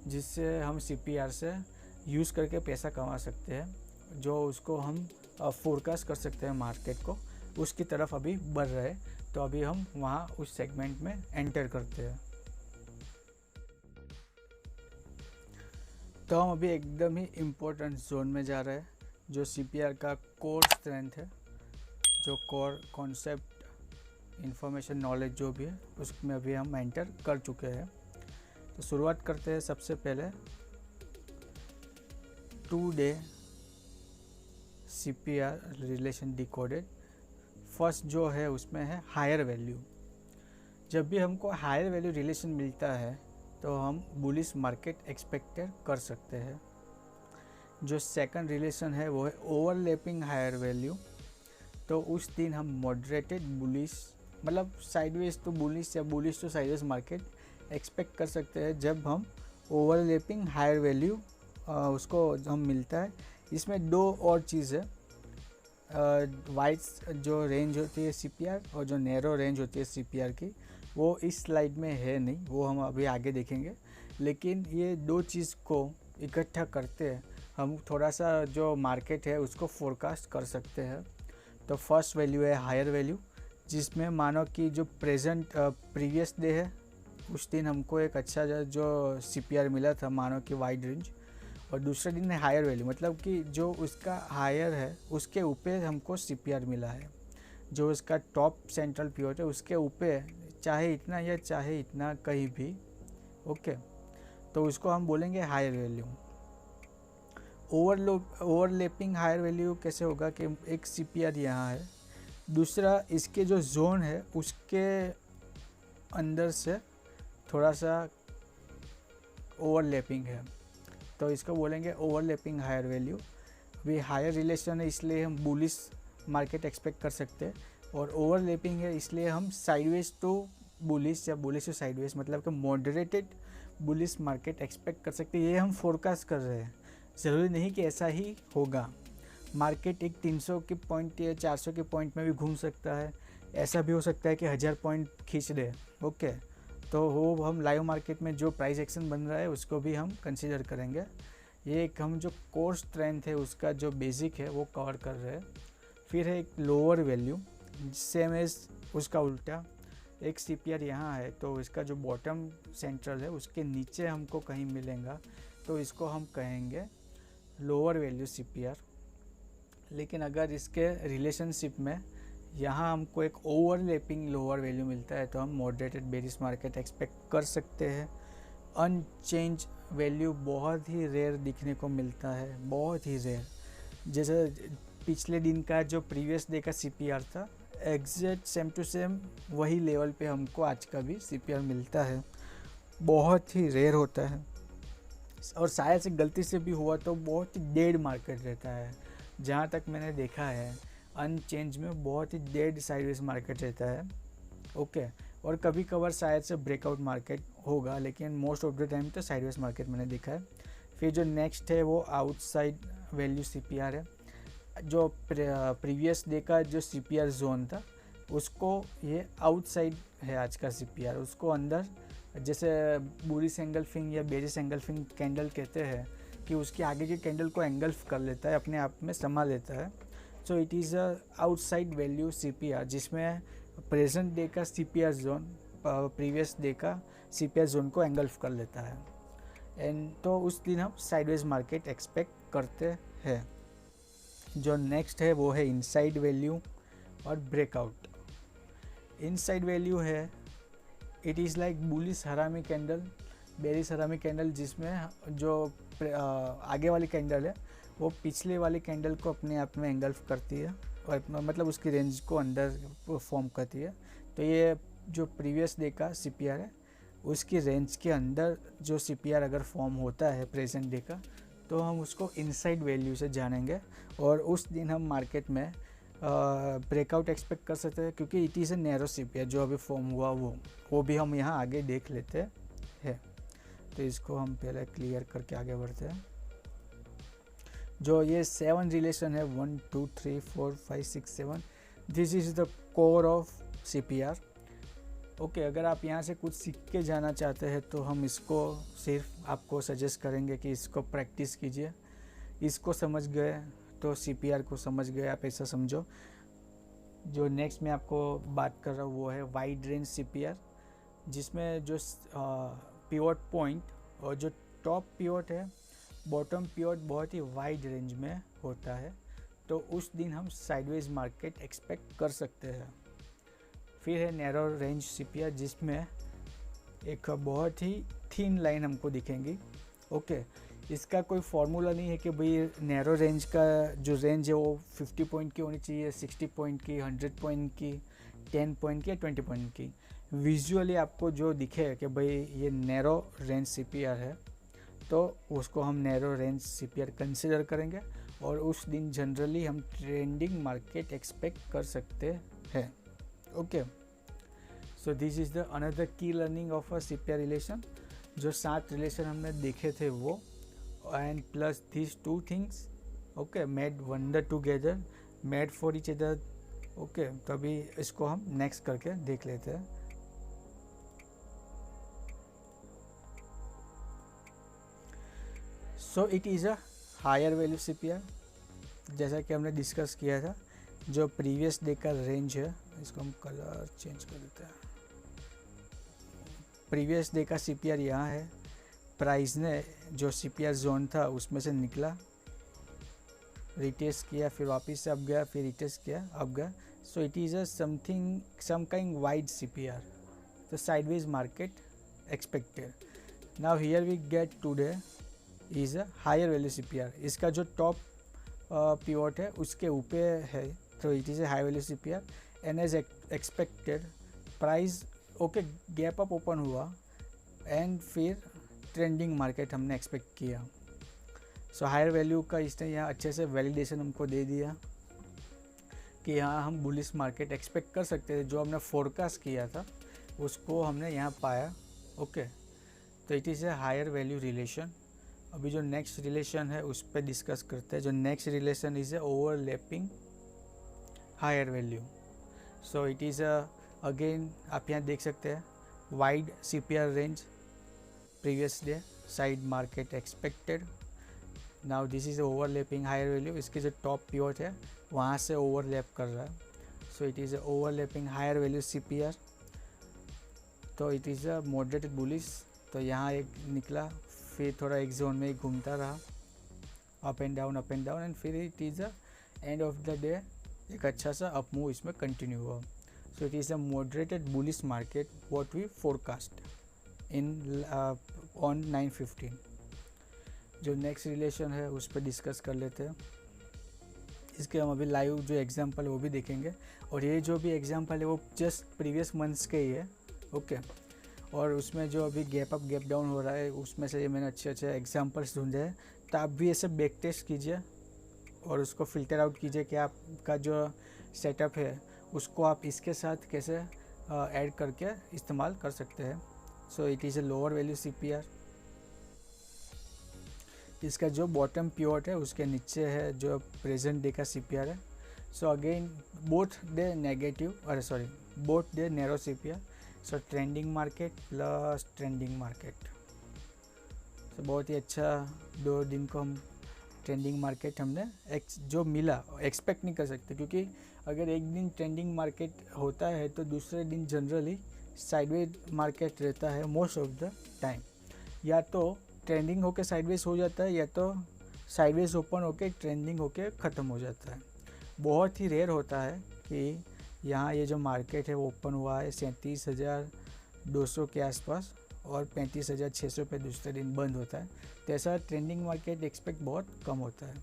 जिससे हम CPR से यूज़ करके पैसा कमा सकते हैं, जो उसको हम फोरकास्ट कर सकते हैं मार्केट को, उसकी तरफ अभी बढ़ रहे हैं। तो अभी हम वहाँ उस सेगमेंट में एंटर करते हैं। तो हम अभी एकदम ही इम्पोर्टेंट जोन में जा रहे हैं, जो CPR का कोर स्ट्रेंथ है, जो कोर कॉन्सेप्ट इंफॉर्मेशन नॉलेज जो भी है उसमें अभी हम एंटर कर चुके हैं। तो शुरुआत करते हैं सबसे पहले 2 day CPR relation decoded. First जो है उसमें है हायर वैल्यू। जब भी हमको हायर वैल्यू रिलेशन मिलता है तो हम बुलिश मार्केट एक्सपेक्टेड कर सकते हैं। जो सेकंड रिलेशन है वो है ओवरलैपिंग हायर वैल्यू। तो उस दिन हम मॉडरेटेड बुलिश, मतलब साइडवेज टू बुलिश या bullish to sideways market expect कर सकते हैं जब हम ओवरलैपिंग हायर वैल्यू उसको हम मिलता है। इसमें 2 और चीज़ है, वाइड जो रेंज होती है CPR और जो नैरो रेंज होती है CPR की, वो इस स्लाइड में है नहीं, वो हम अभी आगे देखेंगे। लेकिन ये 2 चीज़ को इकट्ठा करते हैं हम थोड़ा सा जो मार्केट है उसको फोरकास्ट कर सकते हैं। तो फर्स्ट वैल्यू है हायर वैल्यू, जिसमें मानो कि जो प्रीवियस डे है उस दिन हमको एक अच्छा जो CPR मिला था, मानो कि वाइड रेंज। और दूसरे दिन है हायर वैल्यू, मतलब कि जो उसका हायर है उसके ऊपर हमको CPR मिला है। जो उसका टॉप सेंट्रल पिवट है उसके ऊपर चाहे इतना या चाहे इतना कहीं भी, ओके, तो उसको हम बोलेंगे higher value. Overlapping higher value कैसे होगा कि एक CPR यहाँ है, दूसरा इसके जो जोन है उसके अंदर से थोड़ा सा ओवरलैपिंग है, तो इसको बोलेंगे ओवरलैपिंग हायर वैल्यू। अभी हायर रिलेशन है इसलिए हम बुलिश मार्केट एक्सपेक्ट कर सकते हैं, और ओवरलैपिंग है इसलिए हम साइडवेज टू बुलिश या बुलिश टू साइडवेज, मतलब कि मॉडरेटेड बुलिश मार्केट एक्सपेक्ट कर सकते हैं। ये हम फोरकास्ट कर रहे हैं, ज़रूरी नहीं कि ऐसा ही होगा। मार्केट एक 300 के पॉइंट या 400 के पॉइंट में भी घूम सकता है, ऐसा भी हो सकता है कि 1000 पॉइंट खींच दे। ओके, तो वो हम लाइव मार्केट में जो प्राइस एक्शन बन रहा है उसको भी हम कंसीडर करेंगे। ये एक हम जो कोर स्ट्रेंथ है उसका जो बेसिक है वो कवर कर रहे हैं। फिर है एक लोअर वैल्यू, सेम एज उसका उल्टा, एक CPR यहाँ है तो इसका जो बॉटम सेंट्रल है उसके नीचे हमको कहीं मिलेगा, तो इसको हम कहेंगे लोअर वैल्यू CPR। लेकिन अगर इसके रिलेशनशिप में यहाँ हमको एक ओवरलैपिंग लोअर वैल्यू मिलता है तो हम मॉडरेटेड बेरिश मार्केट एक्सपेक्ट कर सकते हैं। अनचेंज वैल्यू बहुत ही रेयर दिखने को मिलता है, बहुत ही रेयर। जैसे पिछले दिन का जो प्रीवियस डे का CPR था, एग्जैक्ट सेम टू सेम वही लेवल पे हमको आज का भी CPR मिलता है, बहुत ही रेयर होता है। और शायद से गलती से भी हुआ तो बहुत ही डेड मार्केट रहता है, जहाँ तक मैंने देखा है। अनचेंज में बहुत ही डेड साइडवेज मार्केट रहता है। ओके, और कभी कभार शायद से ब्रेकआउट मार्केट होगा, लेकिन मोस्ट ऑफ द टाइम तो साइडवेज मार्केट मैंने देखा है। फिर जो नेक्स्ट है वो आउटसाइड वैल्यू CPR है। जो प्रीवियस डे का जो CPR जोन था उसको ये आउटसाइड है आज का CPR, उसको अंदर, जैसे बुलिश एंगल्फिंग या बेरिश एंगल्फिंग कैंडल कहते हैं कि उसके आगे के कैंडल को एंगल्फ कर लेता है, अपने आप में समा लेता है। So it is a outside value CPR, जिसमें प्रेजेंट डे का CPR जोन प्रीवियस डे का CPR जोन को एंगल्फ कर लेता है। एंड तो उस दिन हम साइडवेज मार्केट एक्सपेक्ट करते हैं। जो नेक्स्ट है वो है इनसाइड वैल्यू और ब्रेकआउट। इनसाइड वैल्यू है, इट इज़ लाइक बुलिश हरामी कैंडल, बेरिश हरामी कैंडल, जिसमें जो आगे वाली कैंडल है वो पिछले वाली कैंडल को अपने आप में एंगल्फ करती है और मतलब उसकी रेंज को अंदर फॉर्म करती है। तो ये जो प्रीवियस डे का CPR है उसकी रेंज के अंदर जो CPR अगर फॉर्म होता है प्रेजेंट डे का, तो हम उसको इनसाइड वैल्यू से जानेंगे और उस दिन हम मार्केट में ब्रेकआउट एक्सपेक्ट कर सकते हैं, क्योंकि it is a narrow CPR जो अभी फॉर्म हुआ वो भी हम यहाँ आगे देख लेते हैं। तो इसको हम पहले क्लियर करके आगे बढ़ते हैं। जो ये 7 रिलेशन है 1 2 3 4 5 6 7, this is the core of CPR। Okay, अगर आप यहाँ से कुछ सीख के जाना चाहते हैं तो हम इसको सिर्फ आपको सजेस्ट करेंगे कि इसको प्रैक्टिस कीजिए। इसको समझ गए तो CPR को समझ गए, आप ऐसा समझो। जो नेक्स्ट मैं आपको बात कर रहा हूँ वो है वाइड रेंज CPR, जिसमें जो पिवट पॉइंट और जो टॉप पिवट है, बॉटम पिवट बहुत ही वाइड रेंज में होता है। तो उस दिन हम साइडवेज मार्केट एक्सपेक्ट कर सकते हैं। फिर है नैरो रेंज CPR, जिसमें एक बहुत ही थिन लाइन हमको दिखेंगी। ओके, इसका कोई फार्मूला नहीं है कि भाई नैरो रेंज का जो रेंज है वो 50 पॉइंट की होनी चाहिए, 60 पॉइंट की, 100 पॉइंट की, 10 पॉइंट की या 20 पॉइंट की। विजुअली आपको जो दिखे कि भाई ये नैरो रेंज CPR है, तो उसको हम नैरो रेंज CPR कंसिडर करेंगे और उस दिन जनरली हम ट्रेंडिंग मार्केट एक्सपेक्ट कर सकते हैं। Okay, so this is the another key learning of a CPR relation. जो 7 रिलेशन हमने देखे थे वो, and plus these 2 things okay made wonder together, made for each other. Okay, तो अभी इसको हम नेक्स्ट करके देख लेते हैं। So it is a higher value CPR, जैसा कि हमने डिस्कस किया था। जो प्रीवियस डे का रेंज है, इसको हम कलर चेंज कर देते हैं। प्रीवियस डे का CPR यहाँ है। प्राइस ने जो CPR जोन था उसमें से निकला, रिटेस्ट किया, फिर वापस से अब गया, फिर रिटेस्ट किया, अब गया। So it is a some kind wide CPR, तो sideways market expected. Now here we get today is a higher value CPR। इसका जो टॉप पिवट है उसके ऊपर है, तो it is a high value CPR। And as expected price okay gap up open हुआ and फिर ट्रेंडिंग मार्केट हमने एक्सपेक्ट किया। सो हायर वैल्यू का इसने यहाँ अच्छे से वैलिडेशन हमको दे दिया कि यहाँ हम बुलिश मार्केट एक्सपेक्ट कर सकते थे। जो हमने फोरकास्ट किया था उसको हमने यहाँ पाया। ओके, तो it is a higher value relation. अभी जो नेक्स्ट रिलेशन है उस पर डिस्कस करते हैं। जो next relation is a overlapping higher value. So it is again आप यहाँ देख सकते हैं wide CPR range, previous day side market expected. Now this is overlapping higher value, इसके जो टॉप पिवट है वहाँ से ओवरलैप कर रहा है। So it is overlapping higher value CPR। तो it is a moderated bullish. तो यहाँ एक निकला, फिर थोड़ा एक जोन में ही घूमता रहा, अप एंड डाउन एंड फिर it is a end of the day एक अच्छा सा अप मूव इसमें कंटिन्यू हुआ। So it is a moderated bullish market what we forecast in on 9/15। जो नेक्स्ट रिलेशन है उस पर डिस्कस कर लेते हैं। इसके हम अभी लाइव जो एग्जांपल है वो भी देखेंगे, और ये जो भी एग्जांपल है वो जस्ट प्रीवियस मंथ्स के ही है। ओके, और उसमें जो अभी गैप अप गैप डाउन हो रहा है उसमें से ये मैंने अच्छे एग्जांपल्स ढूंढे हैं। तो आप भी ऐसे बैक टेस्ट कीजिए। और उसको फ़िल्टर आउट कीजिए कि आपका जो सेटअप है उसको आप इसके साथ कैसे ऐड करके इस्तेमाल कर सकते हैं। So it is a lower value CPR। इसका जो बॉटम पिवट है उसके नीचे है जो प्रेजेंट डे का CPR है। So again both they narrow CPR। So trending market plus trending market. So बहुत ही अच्छा 2 दिन को हम ट्रेंडिंग मार्केट हमने जो मिला एक्सपेक्ट नहीं कर सकते, क्योंकि अगर एक दिन ट्रेंडिंग मार्केट होता है तो दूसरे दिन जनरली साइडवेज मार्केट रहता है मोस्ट ऑफ द टाइम। या तो ट्रेंडिंग होके साइडवेज हो जाता है या तो साइडवेज ओपन होके ट्रेंडिंग होके ख़त्म हो जाता है। बहुत ही रेयर होता है कि यहाँ ये जो मार्केट है वो ओपन हुआ है 37,200 के आसपास और 35,600 पे दूसरे दिन बंद होता है, तो ऐसा ट्रेंडिंग मार्केट एक्सपेक्ट बहुत कम होता है।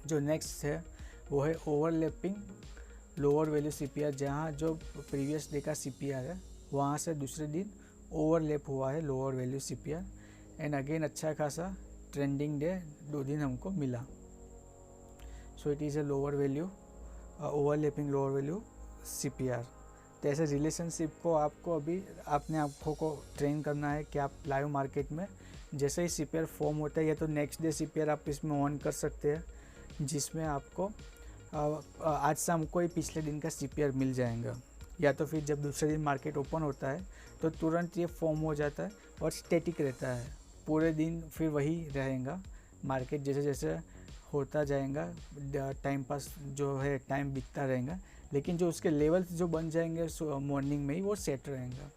जो नेक्स्ट है वो है ओवरलैपिंग लोअर वैल्यू CPR, जहाँ जो प्रीवियस डे का CPR है वहाँ से दूसरे दिन ओवरलैप हुआ है lower value CPR and again अच्छा खासा ट्रेंडिंग डे 2 दिन हमको मिला। सो it is a lower value overlapping lower value CPR। तो ऐसे रिलेशनशिप को आपको अभी अपने आँखों को ट्रेन करना है कि आप लाइव मार्केट में जैसे ही CPR फॉर्म होता है या तो नेक्स्ट डे CPR आप इसमें ऑन कर सकते हैं, जिसमें आपको आज शाम को ही पिछले दिन का CPR मिल जाएगा, या तो फिर जब दूसरे दिन मार्केट ओपन होता है तो तुरंत ये फॉर्म हो जाता है और स्टैटिक रहता है पूरे दिन, फिर वही रहेगा मार्केट जैसे जैसे होता जाएगा, टाइम पास जो है टाइम बीतता रहेगा, लेकिन जो उसके लेवल्स जो बन जाएंगे मॉर्निंग में ही वो सेट रहेगा।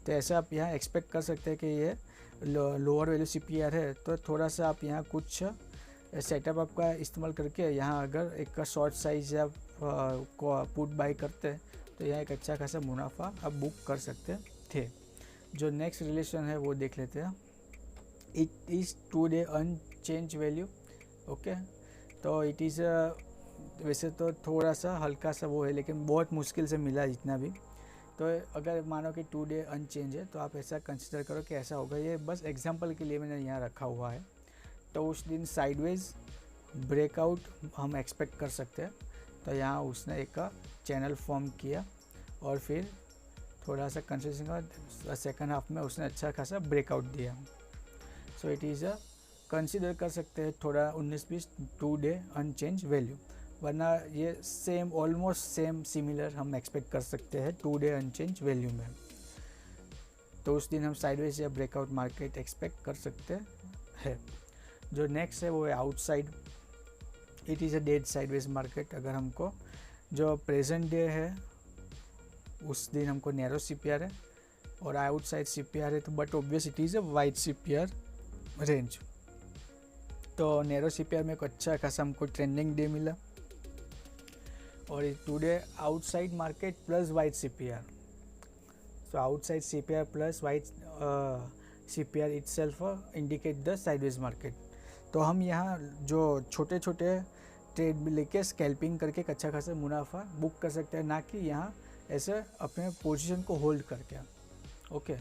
तो ऐसा आप यहाँ एक्सपेक्ट कर सकते हैं कि ये लोअर वैल्यू CPR है, तो थोड़ा सा आप यहाँ कुछ सेटअप आपका इस्तेमाल करके यहाँ अगर एक शॉर्ट साइज या पुट बाई करते हैं तो यहाँ एक अच्छा खासा मुनाफा आप बुक कर सकते थे। जो नेक्स्ट रिलेशन है वो देख लेते हैं। It is 2 day unchanged value. Okay, तो इट इज़ वैसे तो थोड़ा सा हल्का सा वो है, लेकिन बहुत मुश्किल से मिला जितना भी। तो अगर मानो कि 2 डे अनचेंज है तो आप ऐसा कंसिडर करो कि ऐसा होगा, ये बस एग्जांपल के लिए मैंने यहाँ रखा हुआ है। तो उस दिन साइडवेज ब्रेकआउट हम एक्सपेक्ट कर सकते हैं, तो यहाँ उसने एक चैनल फॉर्म किया और फिर थोड़ा सा कंसिस्टेंसी का सेकंड हाफ में उसने अच्छा खासा ब्रेकआउट दिया। सो इट इज़ कंसिडर कर सकते हैं थोड़ा 19-20 2 डे अनचेंज वैल्यू, वरना ये सेम ऑलमोस्ट सेम सिमिलर हम एक्सपेक्ट कर सकते हैं 2 डे अनचेंज वैल्यू में। तो उस दिन हम साइडवेज या ब्रेकआउट मार्केट एक्सपेक्ट कर सकते हैं। जो नेक्स्ट है वो है outside. It is a dead sideways market. अगर हमको जो प्रेजेंट डे है उस दिन हमको नैरो CPR है और आउटसाइड CPR है, तो but obvious it is a wide CPR range. तो नैरो CPR में एक अच्छा खासा हमको ट्रेंडिंग डे मिला और today outside market plus wide CPR। So outside CPR plus wide CPR itself indicate the sideways market. तो हम यहाँ जो छोटे छोटे ट्रेड भी लेके स्कैल्पिंग करके एक अच्छा खासा मुनाफा बुक कर सकते हैं, ना कि यहाँ ऐसे अपने पोजीशन को होल्ड करके। ओके,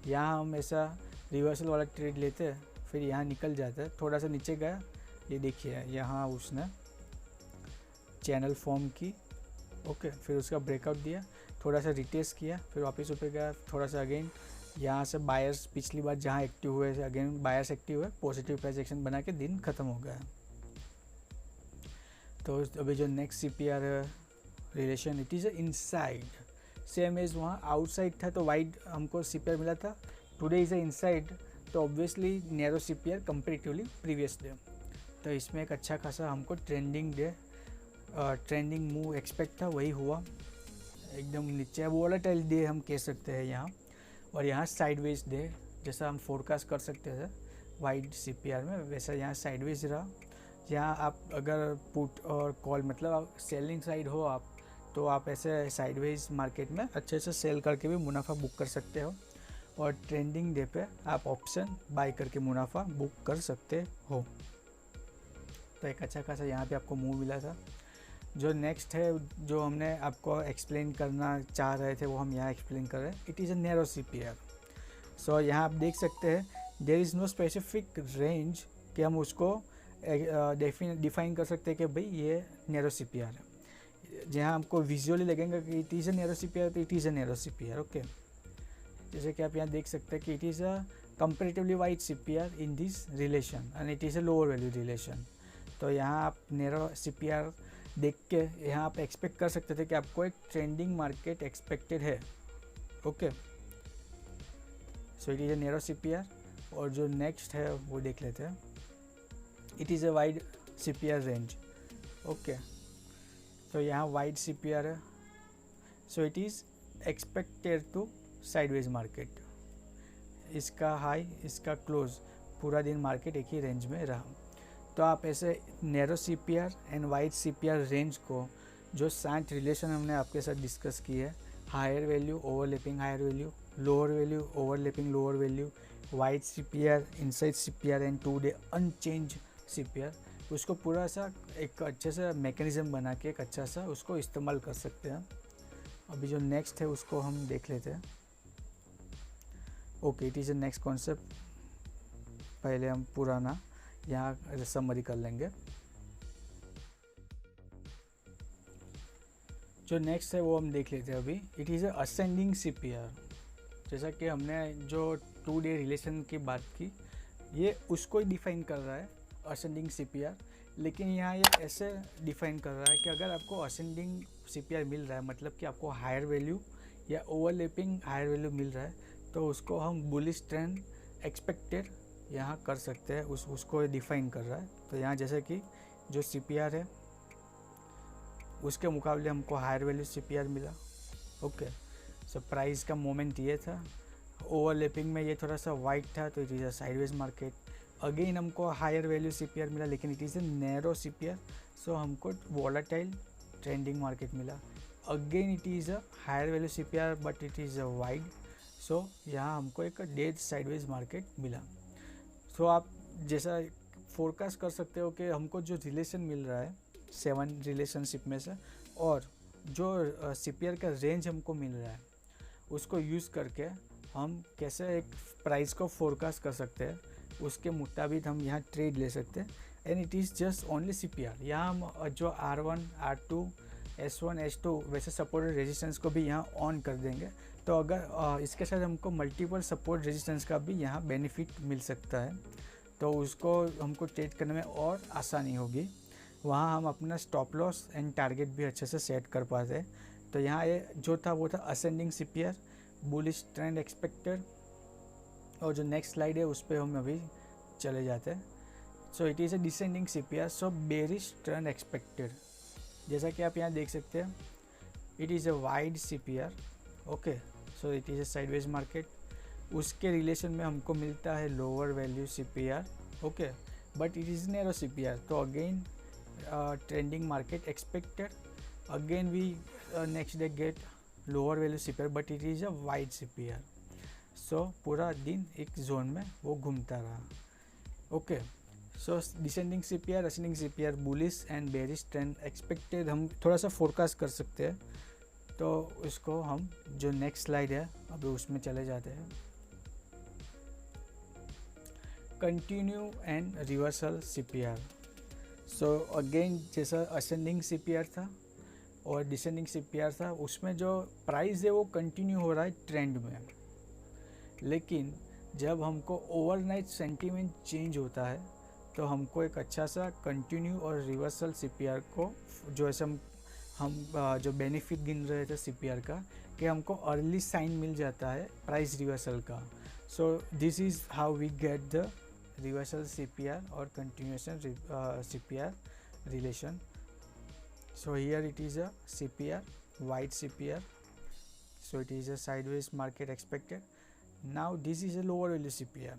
यहाँ हम ऐसा रिवर्सल वाला ट्रेड लेते हैं, फिर यहाँ निकल जाता है, थोड़ा सा नीचे गया, ये देखिए यहाँ उसने चैनल फॉर्म की। ओके, फिर उसका ब्रेकआउट दिया, थोड़ा सा रिटेस्ट किया, फिर वापस ऊपर गया, थोड़ा सा अगेन यहाँ से बायर्स पिछली बार जहाँ एक्टिव हुए अगेन बायर्स एक्टिव हुए, पॉजिटिव प्राइस एक्शन बना के दिन ख़त्म हो गया। तो अभी जो next CPR relation it is inside, same as वहाँ आउटसाइड था तो वाइड हमको CPR मिला था, टुडे इज़ इनसाइड, तो obviously narrow CPR comparatively previous day. तो इसमें एक अच्छा खासा हमको ट्रेंडिंग मूव एक्सपेक्ट था, वही हुआ, एकदम नीचे वोलेटाइल डे हम कह सकते हैं यहाँ। और यहाँ साइडवेज डे जैसा हम फोरकास्ट कर सकते थे वाइड CPR में, वैसा यहाँ साइडवेज रहा। यहाँ आप अगर पुट और कॉल मतलब आप सेलिंग साइड हो आप, तो आप ऐसे साइडवेज मार्केट में अच्छे से सेल करके भी मुनाफा बुक कर सकते हो, और ट्रेंडिंग डे पे आप ऑप्शन बाय करके मुनाफा बुक कर सकते हो। तो एक अच्छा खासा यहाँ पे आपको मूव मिला था। जो नेक्स्ट है जो हमने आपको एक्सप्लेन करना चाह रहे थे वो हम यहाँ एक्सप्लेन कर रहे हैं। It is a narrow CPR। So यहाँ आप देख सकते हैं there is no specific range कि हम उसको डिफाइन कर सकते हैं कि भाई ये नैरो CPR है। जहाँ हमको विजुअली लगेगा कि it is a narrow CPR, तो it is a narrow CPR। Okay, जैसे कि आप यहाँ देख सकते हैं कि it is a comparatively wide CPR in this relation and it is a lower value relation. तो यहाँ आप नैरो CPR देख के यहाँ आप एक्सपेक्ट कर सकते थे कि आपको एक ट्रेंडिंग मार्केट एक्सपेक्टेड है। Okay, so it is a narrow CPR। और जो नेक्स्ट है वो देख लेते हैं, it is a wide CPR range. Okay, तो यहाँ वाइड CPR है, so it is expected to sideways market. इसका हाई, इसका क्लोज, पूरा दिन मार्केट एक ही रेंज में रहा। तो आप ऐसे narrow CPR and wide CPR range को, जो 7 रिलेशन हमने आपके साथ डिस्कस की है, higher value overlapping higher value, lower value overlapping lower value, wide CPR, inside CPR and 2 day unchanged CPR, उसको पूरा सा एक अच्छे से मैकेनिज्म बना के एक अच्छा सा उसको इस्तेमाल कर सकते हैं। अभी जो नेक्स्ट है उसको हम देख लेते हैं। Okay, it is a next concept. पहले हम पुराना यहाँ समरी कर लेंगे। जो नेक्स्ट है वो हम देख लेते हैं अभी। It is a ascending CPR। जैसा कि हमने जो 2 डे रिलेशन की बात की, ये उसको ही डिफाइन कर रहा है, असेंडिंग CPR। लेकिन यहाँ ये ऐसे डिफाइन कर रहा है कि अगर आपको असेंडिंग CPR मिल रहा है, मतलब कि आपको हायर वैल्यू या ओवरलैपिंग हायर वैल्यू मिल रहा है, तो उसको हम बुलिश ट्रेंड एक्सपेक्टेड यहाँ कर सकते हैं, उसको डिफाइन कर रहा है। तो यहाँ जैसे कि जो CPR है उसके मुकाबले हमको हायर वैल्यू CPR मिला। ओके, सो प्राइस का मोमेंट ये था, ओवरलैपिंग में ये थोड़ा सा वाइट था, तो it is a sideways market. Again हमको हायर वैल्यू CPR मिला, लेकिन it is a narrow CPR, so हमको वॉलेटाइल ट्रेंडिंग मार्केट मिला। Again it is a higher value CPR but it is a wide, so यहाँ हमको एक dead sideways market मिला। सो आप जैसा फोरकास्ट कर सकते हो कि हमको जो रिलेशन मिल रहा है 7 रिलेशनशिप में से, और जो CPR का रेंज हमको मिल रहा है, उसको यूज़ करके हम कैसे एक प्राइस को फोरकास्ट कर सकते हैं, उसके मुताबिक हम यहाँ ट्रेड ले सकते हैं। And it is just only CPR। यहाँ हम जो R1, R2, S1, S2 वैसे सपोर्टेड रेजिस्टेंस को भी यहाँ ऑन कर देंगे। तो अगर इसके साथ हमको मल्टीपल सपोर्ट रेजिस्टेंस का भी यहाँ बेनिफिट मिल सकता है, तो उसको हमको ट्रेड करने में और आसानी होगी। वहाँ हम अपना स्टॉप लॉस एंड टारगेट भी अच्छे से सेट कर पाते हैं। तो यहाँ ये जो था वो था ascending CPR, bullish trend expected. और जो नेक्स्ट स्लाइड है उस पर हम अभी चले जाते हैं। So it is a descending CPR, so bearish trend expected. जैसा कि आप यहाँ देख सकते हैं, it is a wide CPR। Okay, so it is a sideways market. उसके रिलेशन में हमको मिलता है lower value CPR। Okay, but it is narrow CPR, तो again trending market expected. Again we next day get lower value CPR but it is a wide CPR। सो पूरा दिन एक जोन में वो घूमता रहा। Okay, so descending CPR, ascending CPR, bullish and bearish trend expected हम थोड़ा सा फोरकास्ट कर सकते हैं। तो उसको हम जो नेक्स्ट स्लाइड है अभी उसमें चले जाते हैं। Continue and reversal CPR। So again जैसा असेंडिंग CPR था और डिसेंडिंग CPR था, उसमें जो प्राइस है वो कंटिन्यू हो रहा है ट्रेंड में। लेकिन जब हमको ओवरनाइट सेंटीमेंट चेंज होता है, तो हमको एक अच्छा सा कंटिन्यू और रिवर्सल CPR को, जो ऐसे हम जो बेनिफिट गिन रहे थे CPR का, कि हमको अर्ली साइन मिल जाता है प्राइस रिवर्सल का। So this is how we get the reversal CPR और continuation CPR relation. So here it is a CPR, wide CPR, so it is a sideways market expected. Now this is a lower value CPR.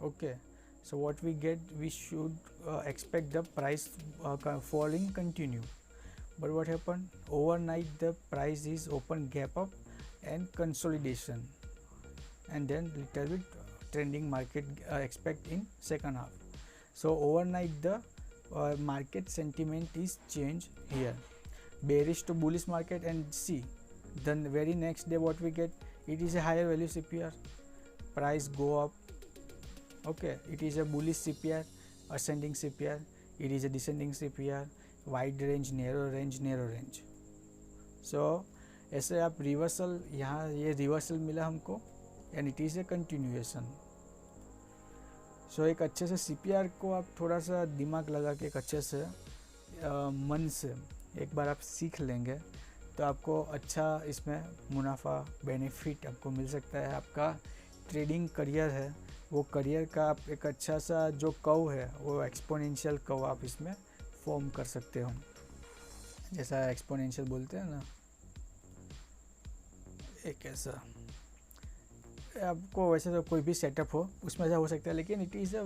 Okay, so what we get, we should expect the price falling continue, but what happened overnight, the price is open gap up and consolidation, and then little bit trending market expect in second half. So overnight the market sentiment is changed here, bearish to bullish market, and see then very next day what we get, it is a higher value CPR, price go up. Okay, it is a bullish CPR. ascending CPR, it is a descending CPR, wide range, narrow range. So ऐसे आप reversal, यहाँ ये reversal मिला हमको and it is a continuation. So एक अच्छे से CPR को आप थोड़ा सा दिमाग लगा के एक अच्छे से मन से एक बार आप सीख लेंगे तो आपको अच्छा इसमें मुनाफा बेनिफिट आपको मिल सकता है. आपका ट्रेडिंग करियर है, वो करियर का आप एक अच्छा सा जो कर्व है वो एक्सपोनेंशियल कर्व आप इसमें फॉर्म कर सकते हो. जैसा एक्सपोनेंशियल बोलते हैं ना, एक ऐसा आपको वैसे तो कोई भी सेटअप हो उसमें ऐसा हो सकता है, लेकिन it is a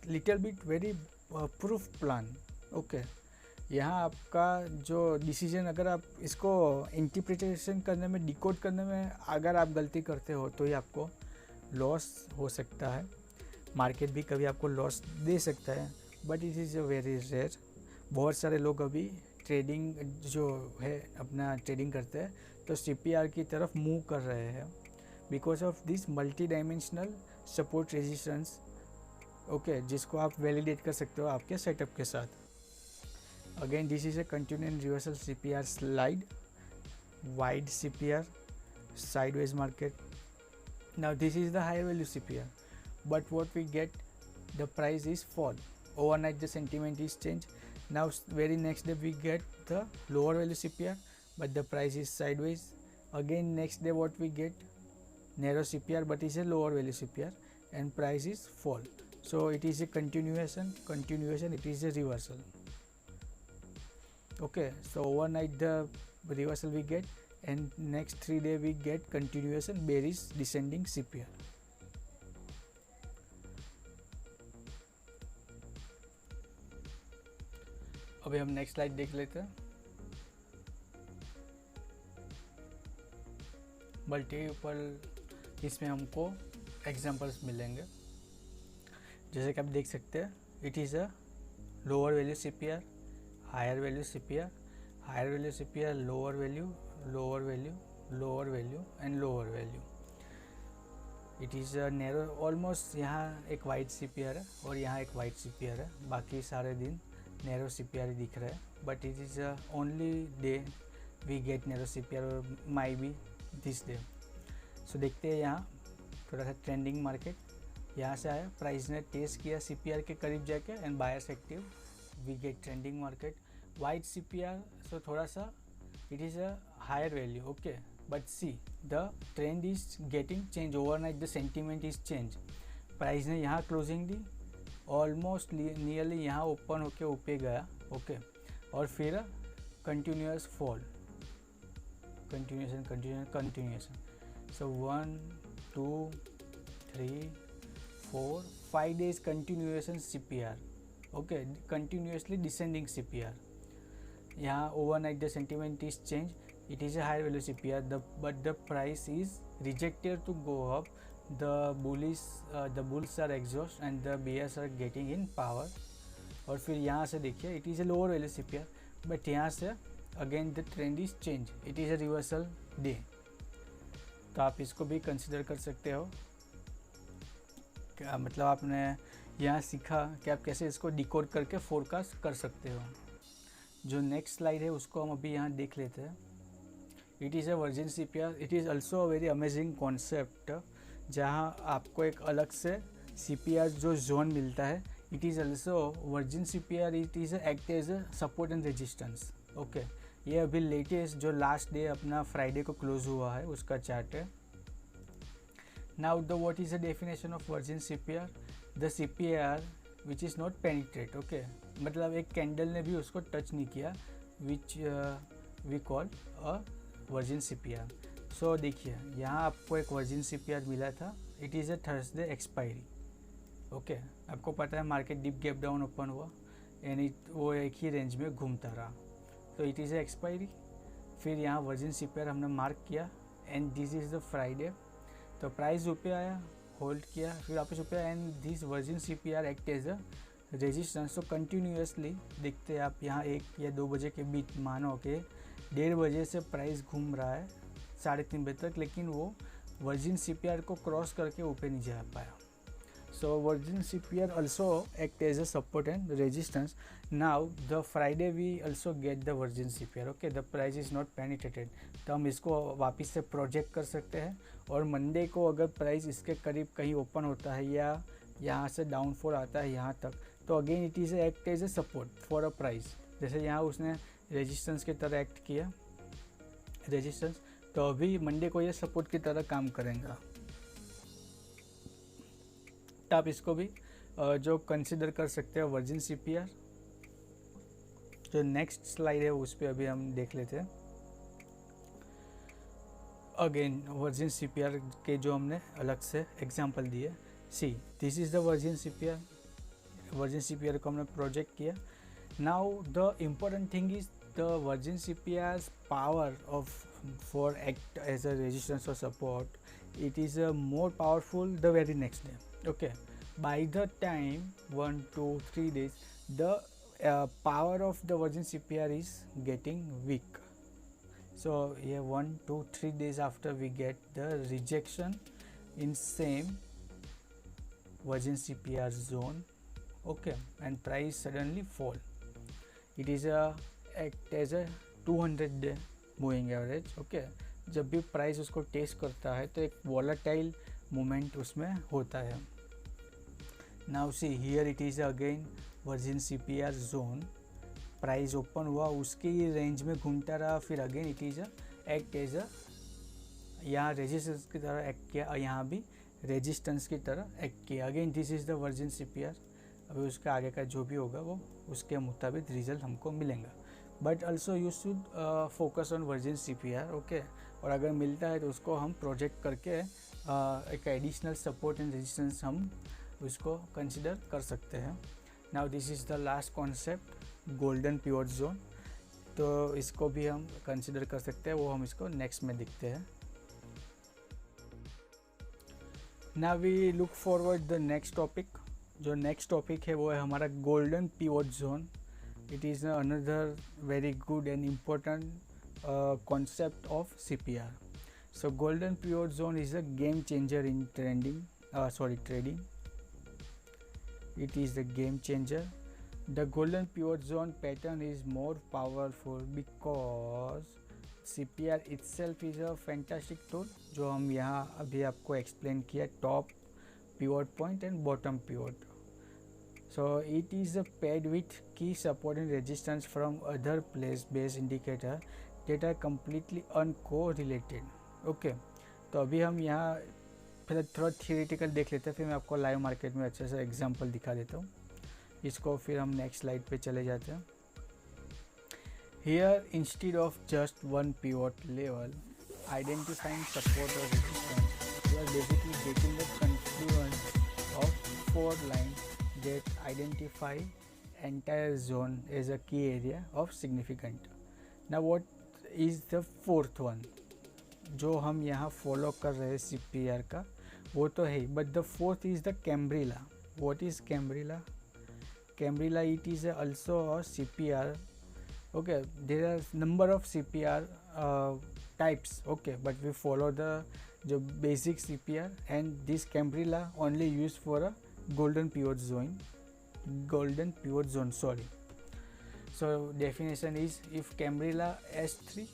little bit very proof plan. Okay, यहाँ आपका जो डिसीजन, अगर आप इसको इंटरप्रिटेशन करने में, डिकोड करने में अगर आप गलती करते हो तो ही आपको लॉस हो सकता है. मार्केट भी कभी आपको लॉस दे सकता है, but it is a very rare. बहुत सारे लोग अभी ट्रेडिंग जो है अपना ट्रेडिंग करते हैं तो CPR की तरफ मूव कर रहे हैं because of this multi dimensional support resistance. Okay, जिसको आप वैलिडेट कर सकते हो आपके सेटअप के साथ. Again, this is a continuous reversal CPR slide, wide CPR, sideways market. Now this is the higher value CPR, but what we get, the price is fall. Overnight the sentiment is changed. Now very next day we get the lower value CPR, but the price is sideways. Again next day what we get, narrow CPR but is a lower value CPR and price is fall. So it is a continuation, it is a reversal. Okay, so overnight the reversal we get and next 3 days we get continuation bearish descending CPR. अभी हम next slide देख लेते हैं. Multiple इसमें हमको examples मिलेंगे. जैसे कि आप देख सकते हैं, it is a lower value CPR, higher value CPR, higher value CPR, lower value, lower value, lower value and lower value. It is a narrow, almost यहाँ एक वाइड CPR है और यहाँ एक वाइड CPR है. बाकी सारे दिन नैरो CPR ही दिख रहा है, but it is only day we get narrow CPR और maybe this day. So देखते हैं यहाँ थोड़ा सा ट्रेंडिंग मार्केट. यहाँ से आया, प्राइस ने टेस्ट किया CPR के करीब जाके and buyers active, we get trending market, wide CPR. so thoda sa it is a higher value. Okay, but see the trend is getting changed overnight, the sentiment is changed. Price ने यहाँ closing दी, almost nearly यहाँ open होके ऊपर गया. Okay, और फिर continuous fall, continuation. सो 1 2 3 4 5 days continuation CPR. Okay, continuously descending CPR. यहाँ overnight the sentiment is changed, it is a higher value CPR, but the price is rejected to go up. The bulls are exhaust and the bears are getting in power. और फिर यहाँ से देखिए, it is a lower value CPR, but यहाँ से again the trend is changed, it is a reversal day. तो आप इसको भी कंसिडर कर सकते हो. क्या मतलब आपने यहाँ सीखा कि आप कैसे इसको डिकोड करके फोरकास्ट कर सकते हो. जो नेक्स्ट स्लाइड है उसको हम अभी यहाँ देख लेते हैं. It is a virgin CPR. It is also a very amazing concept, जहाँ आपको एक अलग से CPR जो जोन मिलता है. It is also virgin CPR. It is act as a support and resistance. Okay, ये अभी लेटेस्ट जो लास्ट डे अपना फ्राइडे को क्लोज हुआ है उसका चार्ट है. Now the what is the definition of virgin CPR? The CPR which is not penetrate. Okay, मतलब एक कैंडल ने भी उसको टच नहीं किया, which we call a virgin CPR. So देखिए, यहाँ आपको एक वर्जिन CPR मिला था. It is a Thursday expiry. Okay, आपको पता है market dip gap down open हुआ एंड वो एक ही रेंज में घूमता रहा. तो इट इज़ अ एक्सपायरी. फिर यहाँ वर्जिन CPR हमने मार्क किया and this is the Friday. तो प्राइस ऊपर आया, होल्ड किया, फिर वापस ऊपर and this virgin CPR act as a resistance. तो कंटिन्यूसली देखते हैं आप यहाँ 1 या 2 बजे के बीच, मानो कि 1:30 बजे से प्राइस घूम रहा है 3:30 बजे तक, लेकिन वो वर्जिन CPR को क्रॉस करके ऊपर नहीं जा पाया. So virgin CPR also act as a support and resistance. Now the Friday we also get the virgin CPR. Okay, the price is not penetrated, तो हम इसको वापस से प्रोजेक्ट कर सकते हैं और मंडे को अगर प्राइस इसके करीब कहीं ओपन होता है या यहाँ से डाउनफॉल आता है यहाँ तक, तो again it is act as a support for a price. जैसे यहाँ उसने रेजिस्टेंस की तरह एक्ट किया रेजिस्टेंस, तो अभी मंडे को ये सपोर्ट की तरह काम करेगा। तो आप इसको भी जो कंसिडर कर सकते हैं वर्जिन CPR। जो नेक्स्ट स्लाइड है उस पर अभी हम देख लेते हैं। अगेन वर्जिन CPR के जो हमने अलग से एग्जांपल दिए, see this is the virgin CPR। Virgin CPR को हमने प्रोजेक्ट किया। Now the important thing is the virgin CPR's power of for act as a resistance और support, it is more powerful the very next day. Okay, by the time 1 2 3 days the power of the virgin CPR is getting weak. So yeah, 1 2 3 days after we get the rejection in same virgin CPR zone. Okay, and price suddenly fall. It is a act as a 200 day moving average. Okay, जब भी price उसको test करता है तो एक volatile moment उसमें होता है। Now see here it is again virgin CPR zone. Price open हुआ, उसकी रेंज में घूमता रहा, फिर again it is act as a, यहाँ रेजिस्टेंस की तरह एक्ट किया और यहाँ भी रेजिस्टेंस की तरह एक्ट किया। Again this is the virgin CPR। अभी उसका आगे का जो भी होगा वो उसके मुताबिक रिजल्ट हमको मिलेंगे। But also you should focus on virgin CPR। Okay, और अगर मिलता है तो उसको हम प्रोजेक्ट करके एक एडिशनल सपोर्ट एंड रेजिस्टेंस हम उसको कंसिडर कर सकते हैं। Now this is the last concept, golden pivot zone. तो इसको भी हम कंसिडर कर सकते हैं, वो हम इसको नेक्स्ट में दिखते हैं। Now we look forward the next topic. जो नेक्स्ट टॉपिक है वो है हमारा golden pivot zone. It is another very good and important concept of CPR. So golden pivot zone is a game changer in trading. It is the game changer. The golden pivot zone pattern is more powerful because CPR itself is a fantastic tool, जो हम यहाँ अभी आपको explain किया, top pivot point and bottom pivot. So it is paired with key support and resistance from other place-based indicator that are completely uncorrelated. Okay, तो अभी हम यहाँ पहले थोड़ा थियोरेटिकल देख लेते हैं, फिर मैं आपको लाइव मार्केट में अच्छे से एग्जांपल दिखा देता हूँ। इसको फिर हम नेक्स्ट स्लाइड पे चले जाते हैं। Here instead of just one pivot level identifying support or resistance, we are basically getting the confluence of 4 lines that identify entire zone as a key area of significant. Now what is the fourth one जो हम यहाँ follow कर रहे हैं CPR का, वो तो है, but the fourth is the Cambrilla. What is Cambrilla? Cambrilla, it is also a CPR. Okay, there are number of CPR types. Okay, but we follow the जो basic CPR, and this Cambrilla only used for a golden pivot zone, sorry. So definition is if Cambrilla S3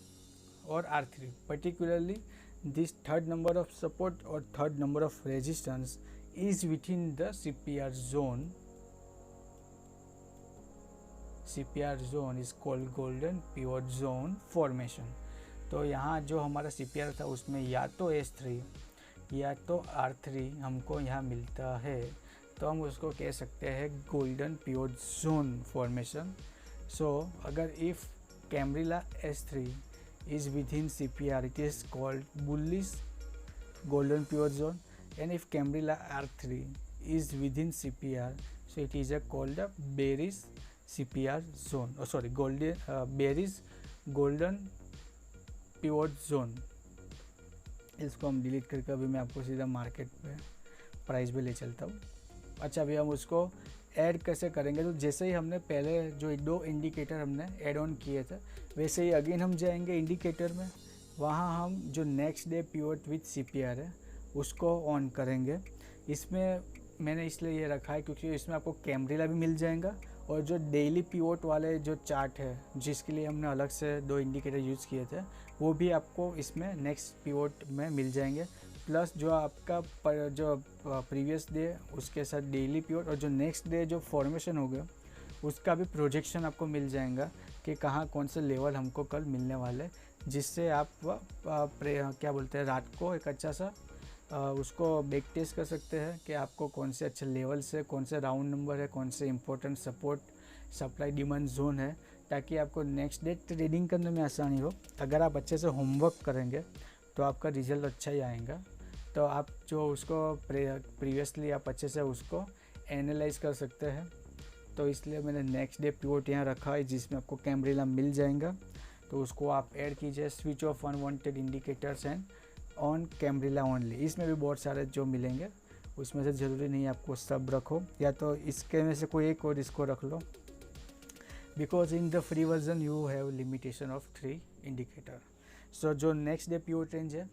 or R3, particularly this third number of support or third number of resistance is within the CPR zone. CPR zone is called golden pivot zone formation. तो यहाँ जो हमारा CPR था उसमें या तो S3 या तो R3 हमको यहाँ मिलता है, तो हम उसको कह सकते हैं गोल्डन पिवट जोन फॉर्मेशन। सो अगर if Cambrilla S3 is within CPR, it is called bullish golden pivot zone, and if Cambrilla R3 is within CPR, so it is called a bearish CPR zone. Oh sorry, bearish golden pivot zone. इसको हम delete करके अभी मैं आपको सीधा market पे price पे ले चलता हूँ। अच्छा, अभी हम उसको ऐड कैसे करेंगे, तो जैसे ही हमने पहले जो 2 इंडिकेटर हमने ऐड ऑन किए थे, वैसे ही अगेन हम जाएंगे इंडिकेटर में, वहाँ हम जो next day pivot with CPR है उसको ऑन करेंगे। इसमें मैंने इसलिए ये रखा है क्योंकि इसमें आपको कैमरिला भी मिल जाएगा और जो डेली पिवोट वाले जो चार्ट है जिसके लिए हमने अलग से 2 इंडिकेटर यूज़ किए थे वो भी आपको इसमें नेक्स्ट पिवोट में मिल जाएंगे। प्लस जो आपका जो प्रीवियस डे उसके साथ डेली पिवोट और जो नेक्स्ट डे जो फॉर्मेशन होगा उसका भी प्रोजेक्शन आपको मिल जाएगा कि कहाँ कौन से लेवल हमको कल मिलने वाले, जिससे आप क्या बोलते हैं रात को एक अच्छा सा उसको बैक टेस्ट कर सकते हैं कि आपको कौन से अच्छे लेवल से कौन से राउंड नंबर है, कौन से important support supply demand zone है, ताकि आपको नेक्स्ट डे ट्रेडिंग करने में आसानी हो। अगर आप अच्छे से होमवर्क करेंगे तो आपका रिजल्ट अच्छा ही आएगा। तो आप जो उसको प्रीवियसली आप अच्छे से उसको एनालाइज कर सकते हैं। तो इसलिए मैंने नेक्स्ट डे पिवोट यहाँ रखा है जिसमें आपको कैमरिला मिल जाएगा। तो उसको आप ऐड कीजिए, switch off unwanted indicators and on camarilla only. इसमें भी बहुत सारे जो मिलेंगे, उसमें से ज़रूरी नहीं आपको सब रखो, या तो इसके में से कोई एक और इसको रख लो, because in the free version you have limitation of 3 indicator. So जो नेक्स्ट डे पिवोट रेंज है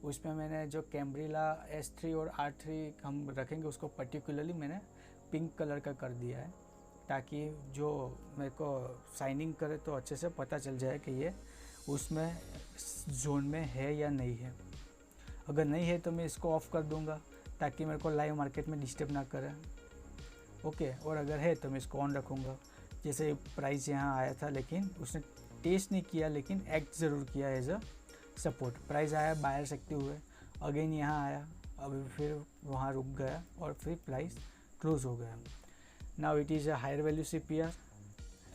उसमें मैंने जो कैमरिला S3 और R3 हम रखेंगे उसको पर्टिकुलरली मैंने पिंक कलर का कर दिया है, ताकि जो मेरे को साइनिंग करे तो अच्छे से पता चल जाए कि ये उसमें जोन में है या नहीं है। अगर नहीं है तो मैं इसको ऑफ़ कर दूंगा ताकि मेरे को लाइव मार्केट में डिस्टर्ब ना करे। ओके, और अगर है तो मैं इसको ऑन रखूँगा। जैसे प्राइस यहाँ आया था लेकिन उसने टेस्ट नहीं किया, लेकिन एक्ट ज़रूर किया एज अ सपोर्ट। प्राइस आया बाहर सकते हुए, अगेन यहाँ आया, अभी फिर वहाँ रुक गया और फिर प्राइस क्लोज हो गया। Now it is a higher value CPR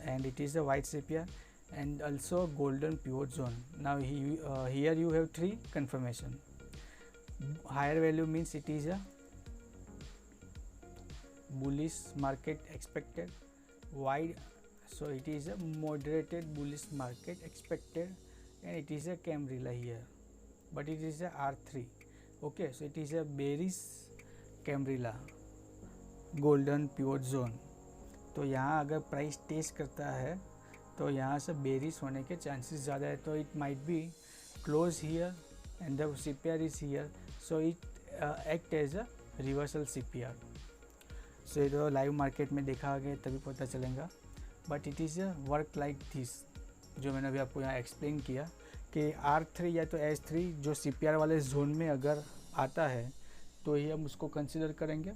and it is a white CPR and also golden pivot zone. Now here you have 3 confirmation. Higher value means it is a bullish market expected. Wide, so it is a moderated bullish market expected, and it is a Cambrilla here, but it is a R3. Okay, so it is a bearish Cambrilla golden pivot zone. तो यहाँ अगर price test करता है तो यहाँ से bearish होने के चांसेस ज़्यादा है। तो it might be close here and the CPR is here, so it act as a reversal CPR। So तो लाइव मार्केट में देखा गया तभी पता चलेगा, but it is a work like this, जो मैंने अभी आपको यहाँ एक्सप्लेन किया कि R3 या तो S3 जो CPR वाले जोन में अगर आता है तो ही हम उसको कंसिडर करेंगे,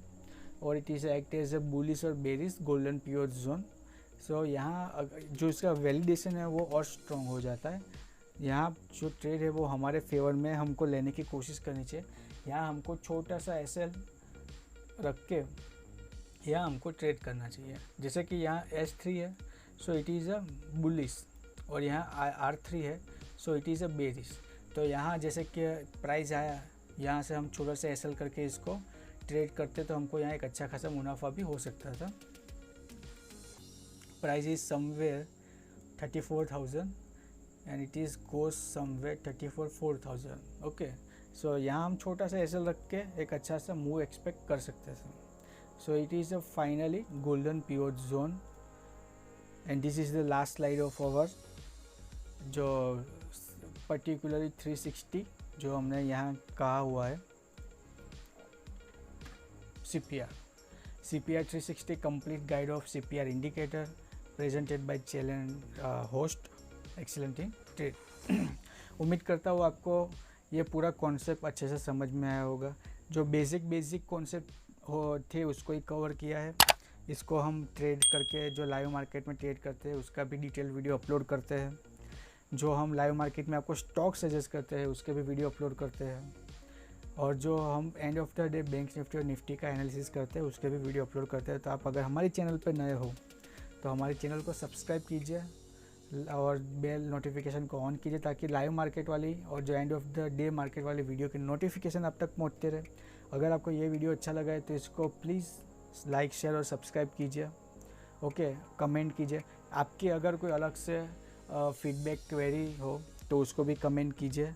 और it is act as a bullish और bearish golden pivot zone. So यहाँ जो इसका वैलिडेशन है वो और स्ट्रॉन्ग हो जाता है। यहाँ जो ट्रेड है वो हमारे फेवर में हमको लेने की कोशिश करनी चाहिए। यहाँ हमको छोटा सा SL रख के यहाँ हमको ट्रेड करना चाहिए। जैसे कि यहाँ S3 है, so it is a bullish, और यहाँ R3 है, so it is a bearish. तो यहाँ जैसे कि प्राइस आया, यहाँ से हम छोटा सा SL करके इसको ट्रेड करते तो हमको यहाँ एक अच्छा खासा मुनाफा भी हो सकता था। Price is somewhere 34,000 and it is goes somewhere 34,000। Okay, so यहाँ हम छोटा सा SL रख के एक अच्छा सा मूव एक्सपेक्ट कर सकते थे। So it is a finally golden pivot zone, and this is the last slide of our जो पर्टिकुलरली 360 जो हमने यहाँ कहा हुआ है CPR 360 complete guide of CPR indicator presented by challenge host excellent in trade। उम्मीद करता हूँ आपको ये पूरा कॉन्सेप्ट अच्छे से समझ में आया होगा। जो बेसिक कॉन्सेप्ट थे उसको ही कवर किया है। इसको हम ट्रेड करके जो लाइव मार्केट में ट्रेड करते हैं उसका भी डिटेल वीडियो अपलोड करते हैं। जो हम लाइव मार्केट में आपको स्टॉक सजेस्ट करते हैं उसके भी वीडियो अपलोड करते हैं, और जो हम and of the day bank Nifty और निफ्टी का एनालिसिस करते हैं उसके भी वीडियो अपलोड करते हैं। तो आप अगर हमारे चैनल पर नए हो तो हमारे चैनल को सब्सक्राइब कीजिए और बेल नोटिफिकेशन को ऑन कीजिए, ताकि लाइव मार्केट वाली और जो and of the day market वाली वीडियो के नोटिफिकेशन आप तक पहुँचते रहे। अगर आपको ये वीडियो अच्छा लगा है तो इसको प्लीज़ लाइक शेयर और सब्सक्राइब कीजिए। ओके, कमेंट कीजिए। आपकी अगर कोई अलग से फीडबैक क्वेरी हो तो उसको भी कमेंट कीजिए,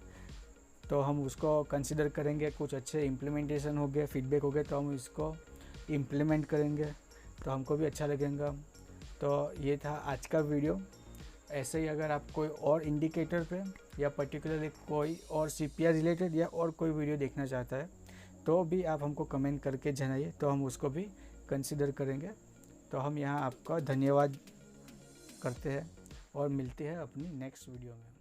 तो हम उसको कंसिडर करेंगे। कुछ अच्छे इम्प्लीमेंटेशन हो गए, फीडबैक हो गए तो हम इसको इम्प्लीमेंट करेंगे, तो हमको भी अच्छा लगेगा। तो ये था आज का वीडियो। ऐसे ही अगर आप कोई और इंडिकेटर पे या पर्टिकुलरली कोई और CPR रिलेटेड या और कोई वीडियो देखना चाहता है तो भी आप हमको कमेंट करके जनाइए, तो हम उसको भी कंसिडर करेंगे। तो हम यहाँ आपका धन्यवाद करते हैं और मिलते हैं अपनी नेक्स्ट वीडियो में।